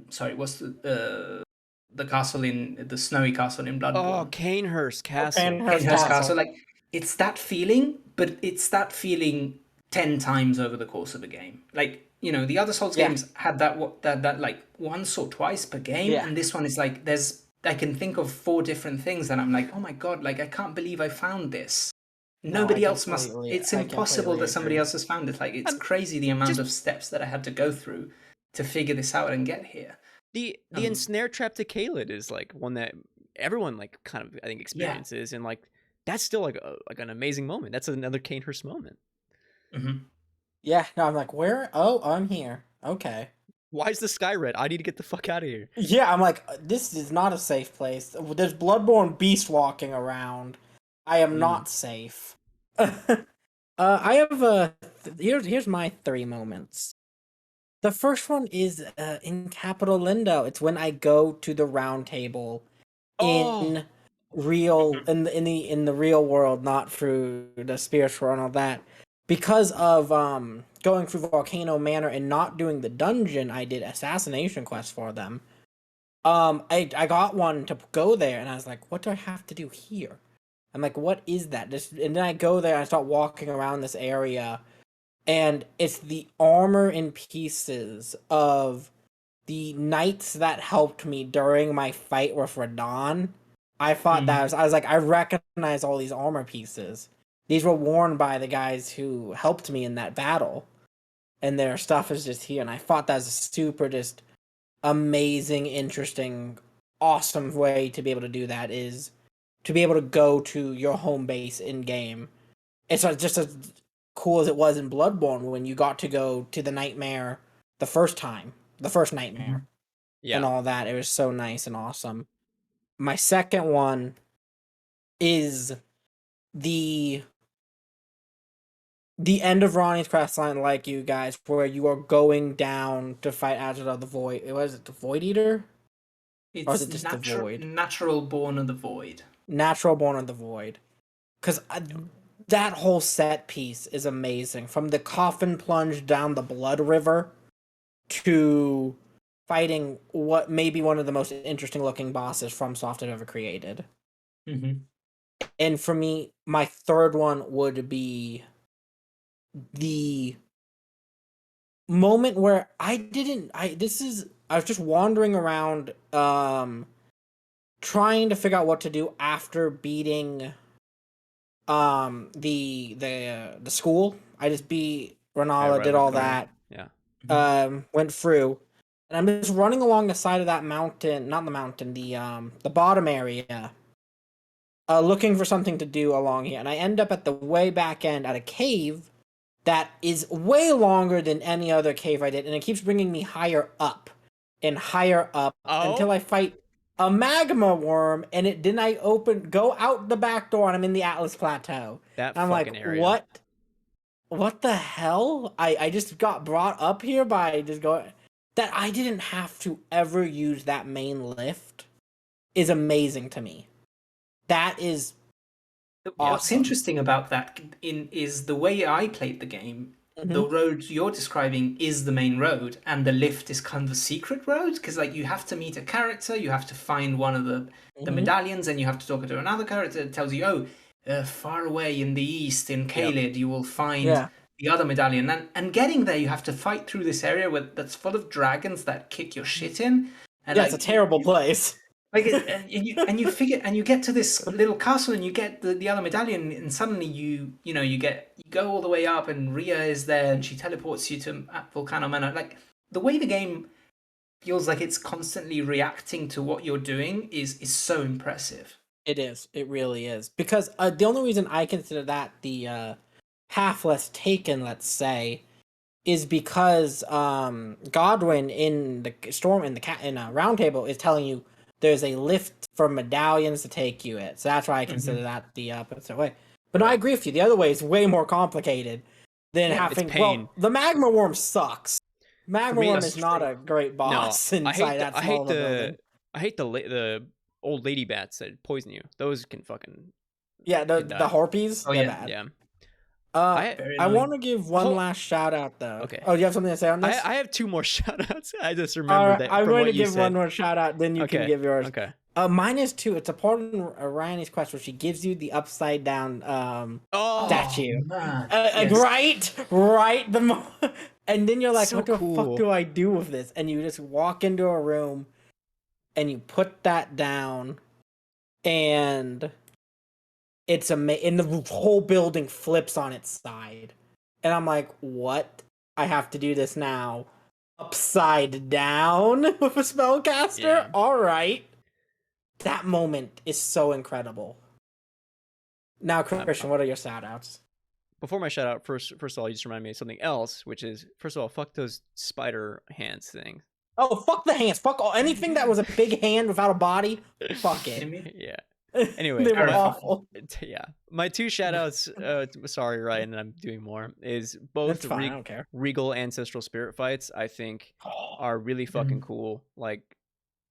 sorry, what's the castle in the snowy castle in Oh, Bloodborne, Canehurst Okay, Castle. Hearst Kanehurst Castle. Castle. Like it's that feeling, but it's that feeling 10 times over the course of a game. Like the other Souls Yeah, games had that like once or twice per game, yeah. and this one is like I can think of 4 different things that I'm like, oh my god, like I can't believe I found this. No, Nobody else must. It's I impossible completely that somebody agree. else has found it. Like it's I'm crazy the amount just of steps that I had to go through to figure this out and get here. the Um, ensnare trap to Kaled is like one that everyone like kind of I think yeah. experiences, and like that's still like an amazing moment. That's another Canehurst moment. Mhm. Yeah, no, I'm like, where? Oh, I'm here. Okay. Why is the sky red? I need to get the fuck out of here. Yeah, I'm like, this is not a safe place. There's Bloodborne beast walking around. I am Mm. not safe. I have here's my 3 moments. The first one is in Capital Lindo. It's when I go to the round table Oh, in real Mhm. in the real world, not through the spiritual and all that. Because of going through Volcano Manor and not doing the dungeon, I did assassination quests for them. I got one to go there, and I was like, what do I have to do here? I'm like, what is that? And then I go there and I start walking around this area, and it's the armor in pieces of the knights that helped me during my fight with Radon. I thought that Mm. was I was like, I recognize all these armor pieces. These were worn by the guys who helped me in that battle, and their stuff is just here. And I thought that was a super just amazing, interesting, awesome way to be able to do that is to be able to go to your home base in game. It's just as cool as it was in Bloodborne when you got to go to the nightmare the first time, the first nightmare, Mhm. and yeah. all that. It was so nice and awesome. My second one is the the end of Ronnie's quest line, like you guys, where you are going down to fight Azrael the Void. Was it the Void Eater? Or is It's it just the Void? natural born of the void. Natural Born of the Void. Because that whole set piece is amazing. From the coffin plunge down the Blood River to fighting what may be one of the most interesting looking bosses FromSoft have ever created. Mm-hmm. And for me, my third one would be the moment where I was just wandering around trying to figure out what to do after beating the school. I just beat Renala, right, did like all Corey. that, Yeah. went through, and I'm just running along the side of that mountain, not the mountain, the bottom area, looking for something to do along here, and I end up at the way back end at a cave that is way longer than any other cave I did, and it keeps bringing me higher up and higher up until Oh, I fight a magma worm, and I go out the back door, and I'm in the Atlas Plateau. that And I'm like, fucking area. what? What the hell? I just got brought up here by just going. That I didn't have to ever use that main lift is amazing to me. That is What's awesome. interesting about that is the way I played the game. The road you're describing is the main road, and the lift is kind of a secret road because, like, you have to meet a character, you have to find one of the medallions, and you have to talk to another character that tells you, far away in the east in Caelid, you will find the other medallion, and getting there, you have to fight through this area that's full of dragons that kick your shit in, and Yeah, it's a terrible place. like and you get to this little castle and you get the other medallion and suddenly you go all the way up and Rhea is there and she teleports you to Volcano Manor. Like the way the game feels like it's constantly reacting to what you're doing is so impressive. It is. It really is. Because the only reason I consider that the path less taken, let's say, is because Godwin in the storm in a round table is telling you there's a lift for medallions to take you it. So that's why I consider that the opposite way. But no, I agree with you. The other way is way more complicated than having. It's pain. Well, the magma worm sucks. Magma me, worm that's is not a great boss inside that small of a building. I hate the old lady bats that poison you. Those can fucking Yeah, the die. harpies. Oh, They're yeah. bad. Yeah. Very I annoying. want to give one last shout out though. Okay. Oh, you have something to say on this? I have two more shout outs. I just remembered that I'm from going what to you give said. one more shout out, then you can give yours. Okay. Mine is two. It's a part in Ryan's quest where she gives you the upside down statue. Man. Yes. Right. And then you're like, So what the cool. fuck do I do with this? And you just walk into a room, and you put that down, and it's amazing. And the whole building flips on its side, and I'm like, what? I have to do this now. Upside down with a spellcaster? Yeah. Alright. That moment is so incredible. Now, Christian, what are your shout outs? Before my shout out, first of all, you just reminded me of something else, which is, first of all, fuck those spider hands things. Oh, fuck the hands. Fuck anything that was a big hand without a body. Fuck it. Yeah. Anyway, they were awful. Yeah. My two shout outs, sorry, Ryan, I'm doing more, is both That's fine, I don't care. regal ancestral spirit fights, I think, are really fucking cool. Like,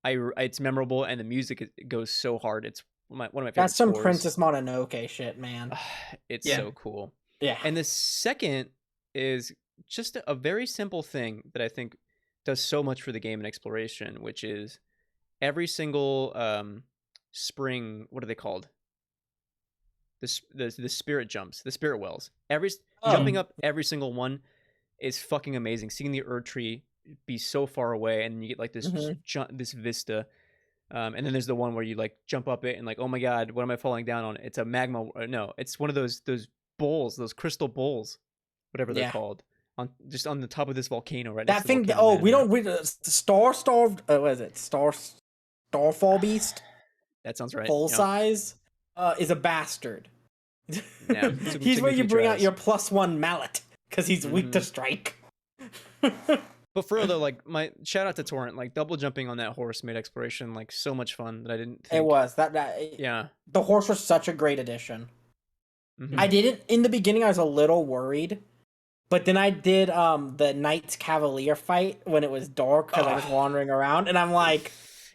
it's memorable, and the music goes so hard. It's one of my favorite That's some scores. Princess Mononoke shit, man. It's so cool. Yeah. And the second is just a very simple thing that I think does so much for the game and exploration, which is every single spring, what are they called? The spirit jumps, the spirit wells. Jumping up every single one is fucking amazing. Seeing the Erd Tree be so far away, and you get like this this vista. And then there's the one where you like jump up it and like, oh my god, what am I falling down on? It's a magma. No, it's one of those bowls, those crystal bowls, whatever they're called, on the top of this volcano right that next to the thing. volcano. What is it? Starfall Beast. That sounds right. Full size is a bastard. Yeah, he's where you bring out your +1 mallet because he's weak to strike. But for real though, like, my shout out to Torrent, like double jumping on that horse made exploration like so much fun that I didn't think. It was that yeah. The horse was such a great addition. I didn't in the beginning. I was a little worried, but then I did the Knights Cavalier fight when it was dark because I was wandering around, and I'm like,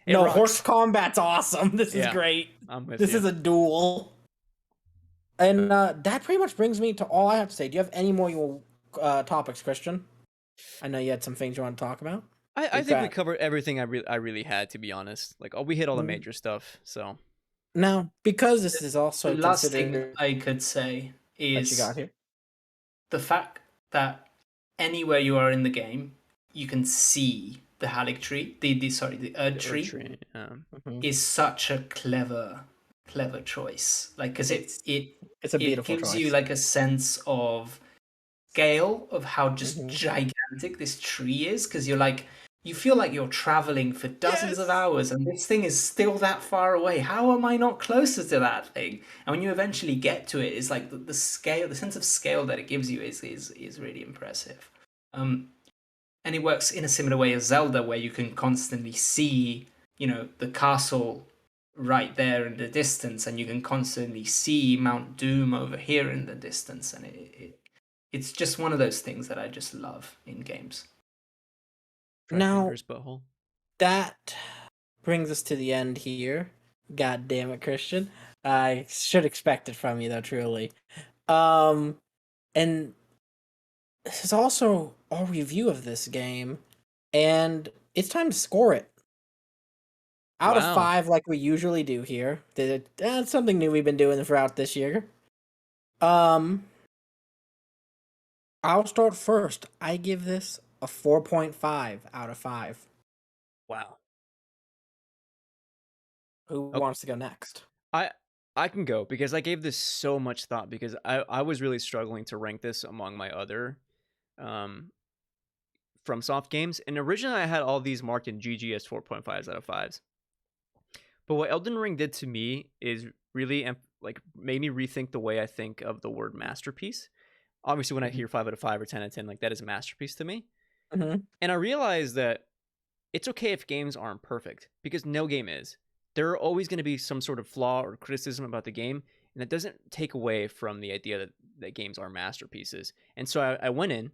no, horse combat's awesome. This is great. This is a duel. And that pretty much brings me to all I have to say. Do you have any more topics, Christian? I know you had some things you want to talk about. I think we covered everything I really had, to be honest. Like, we hit all the major stuff. So now, because this is also the last thing I could say is you got here. the fact that anywhere you are in the game, you can see the Halleck tree. The Erd The Erd tree tree. Mhm. is such a clever choice. Like, because It's it it's a it beautiful gives you choice. like a sense of scale of how just Mhm. gigantic this tree is, because you're like, you feel like you're traveling for dozens of Yes. hours and this thing is still that far away. How am I not closer to that thing? And when you eventually get to it, it's like the scale, the sense of scale that it gives you is really impressive. um and it works in a similar way as Zelda, where you can constantly see, the castle right there in the distance, and you can constantly see Mount Doom over here in the distance, and it's just one of those things that I just love in games. Dry Now fingers, butthole. that brings us to the end here. God damn it, Christian. I should expect it from you though, truly. Um and this is also our review of this game, and it's time to score it. Out of Wow. 5, like we usually do here. That's something new we've been doing throughout this year. Um, I'll start first. I give this a 4.5 out of 5. Wow. Who Okay. wants to go next? I I can go because I gave this so much thought because I was really struggling to rank this among my other um from soft games. And originally I had all these marked in GG as 4.5s out of 5s. But what Elden Ring did to me is really like made me rethink the way I think of the word masterpiece. Obviously when I Mhm. hear 5 out of 5 or 10 out of 10, like that is a masterpiece to me. Mhm. And I realized that it's okay if games aren't perfect because no game is. There are always going to be some sort of flaw or criticism about the game, and that doesn't take away from the idea that games are masterpieces. And so I went in,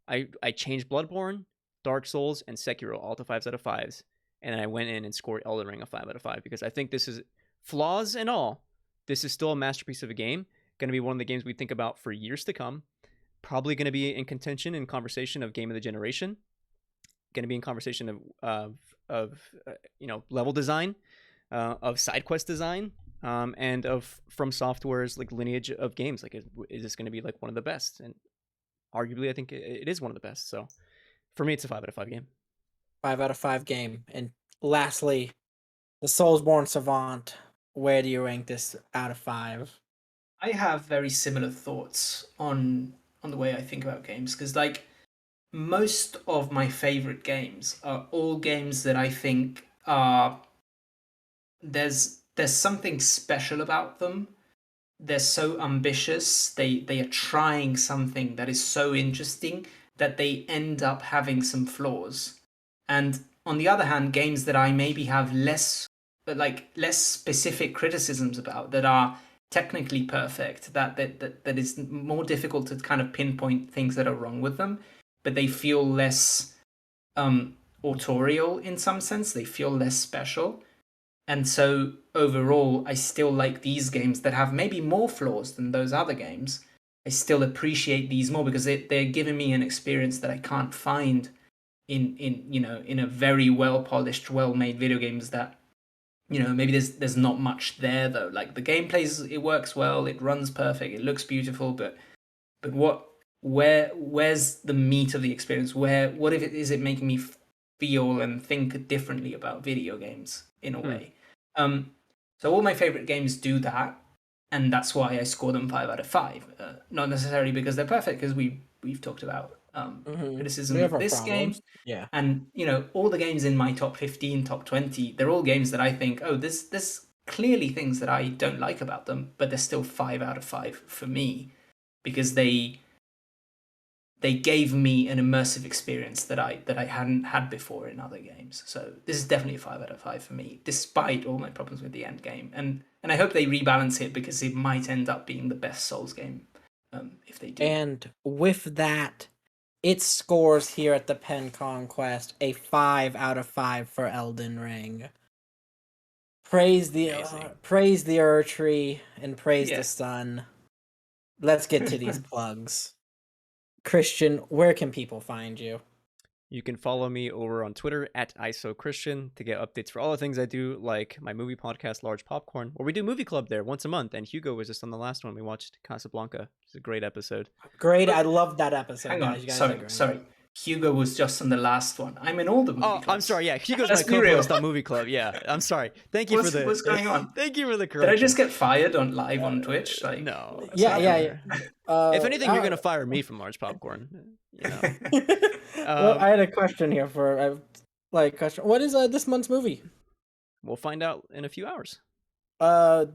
I changed Bloodborne, Dark Souls, and Sekiro all to 5s out of 5s, and then I went in and scored Elden Ring a 5 out of 5 because I think this is, flaws and all, this is still a masterpiece of a game. Going to be one of the games we think about for years to come. Probably going to be in contention and conversation of game of the generation. Going to be in conversation of level design, of side quest design, and of From Software's like lineage of games. Like, is this going to be like one of the best? And arguably, I think it is one of the best. So for me, it's a 5 out of 5 game. 5 out of 5 game. And lastly, the Soulsborne Savant. Where do you rank this out of 5? I have very similar thoughts on the way I think about games, because like most of my favorite games are all games that I think are, there's something special about them. They're so ambitious. They are trying something that is so interesting that they end up having some flaws. And on the other hand, games that I maybe have less specific criticisms about, that are technically perfect, that is more difficult to kind of pinpoint things that are wrong with them, but they feel less autorial in some sense. They feel less special. And so overall, I still like these games that have maybe more flaws than those other games. I still appreciate these more because they're giving me an experience that I can't find in a very well polished, well made video games that, maybe there's not much there though. Like the gameplay, it works well, it runs perfect, it looks beautiful, but where's the meat of the experience? What if it is it making me feel and think differently about video games in a Hmm. way? Um, so all my favorite games do that, and that's why I score them 5 out of 5. Not necessarily because they're perfect, because we've talked about We criticism have of our this problems. game, Yeah. and all the games in my top 15, top 20, they're all games that I think, oh, there's clearly things that I don't like about them, but they're still 5 out of 5 for me because they gave me an immersive experience that I hadn't had before in other games. So this is definitely a 5 out of 5 for me, despite all my problems with the end game. And I hope they rebalance it, because it might end up being the best Souls game, if they do. And with that, it scores here at the Pen Conquest a 5 out of 5 for Elden Ring. Amazing. Praise the Ur Tree and praise the Yeah. sun. Let's get to these plugs. Christian, where can people find you? You can follow me over on Twitter at ISOChristian to get updates for all the things I do, like my movie podcast, Large Popcorn, where we do movie club there once a month. And Hugo was just on the last one. We watched Casablanca. It's a great episode. Great. I love that episode, Hang guys. on, You guys are great. sorry. Hugo was just on the last one. I'm in all the movie Oh, clubs. I'm sorry. Yeah, Hugo's Let's my be real. co-host on Movie Club. Yeah, I'm sorry. Thank you for the. What's going on? Thank you for the Did correction. I just get fired on live on Twitch? Like, No. Yeah. If anything, you're gonna fire me from Large Popcorn. You know. Well, I had a question here for question. What is this month's movie? We'll find out in a few hours.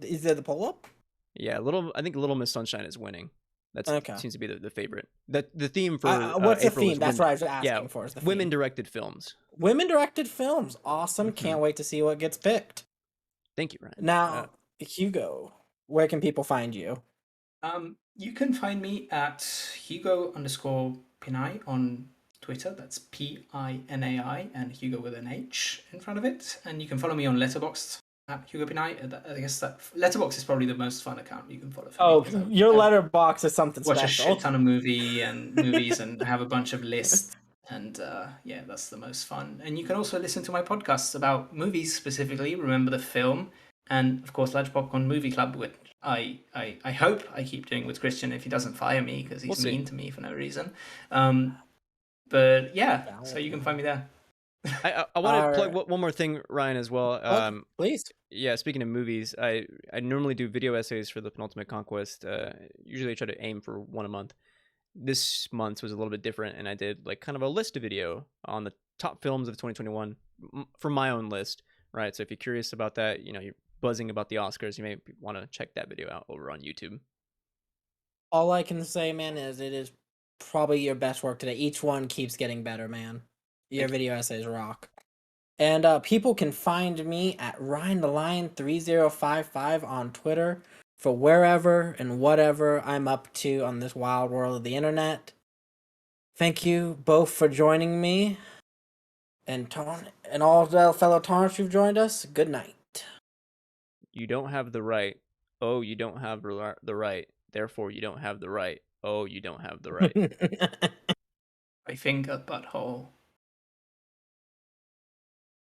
Is there the poll up? Yeah, I think Little Miss Sunshine is winning. That Okay. seems to be the favorite. The theme for what's the April theme? is That's what I was asking yeah, for. Is the women theme. directed films. Women directed films. Awesome. Mhm. Can't wait to see what gets picked. Thank you, Ryan. Now, Hugo, where can people find you? You can find me at Hugo_Pinai on Twitter. That's Pinai and Hugo with an H in front of it. And you can follow me on Letterboxd at Hugo Pinai. I guess that Letterboxd is probably the most fun account you can follow. For me, your letterbox is something watch special. a shit ton of movies and have a bunch of lists. And yeah, that's the most fun. And you can also listen to my podcasts about movies specifically. Remember the Film, and of course, Large Popcorn Movie Club, which I hope I keep doing with Cristian if he doesn't fire me because he's mean to me for no reason. But yeah, so you can find me there. I want to plug one more thing, Ryan, as well. Please. Yeah, speaking of movies, I normally do video essays for the Penultimate Conquest. Usually I try to aim for one a month. This month's was a little bit different, and I did like kind of a list video on the top films of 2021 from my own list, right? So if you're curious about that, you know, you're buzzing about the Oscars, you may want to check that video out over on YouTube. All I can say, man, is it is probably your best work today. Each one keeps getting better, man. Your video essays rock. And people can find me at RyanTheLion3055 on Twitter for wherever and whatever I'm up to on this wild world of the internet. Thank you both for joining me. And all the fellow Taunts who've joined us, good night. You don't have the right. Oh, you don't have the right. Therefore, you don't have the right. Oh, you don't have the right. I think a butthole.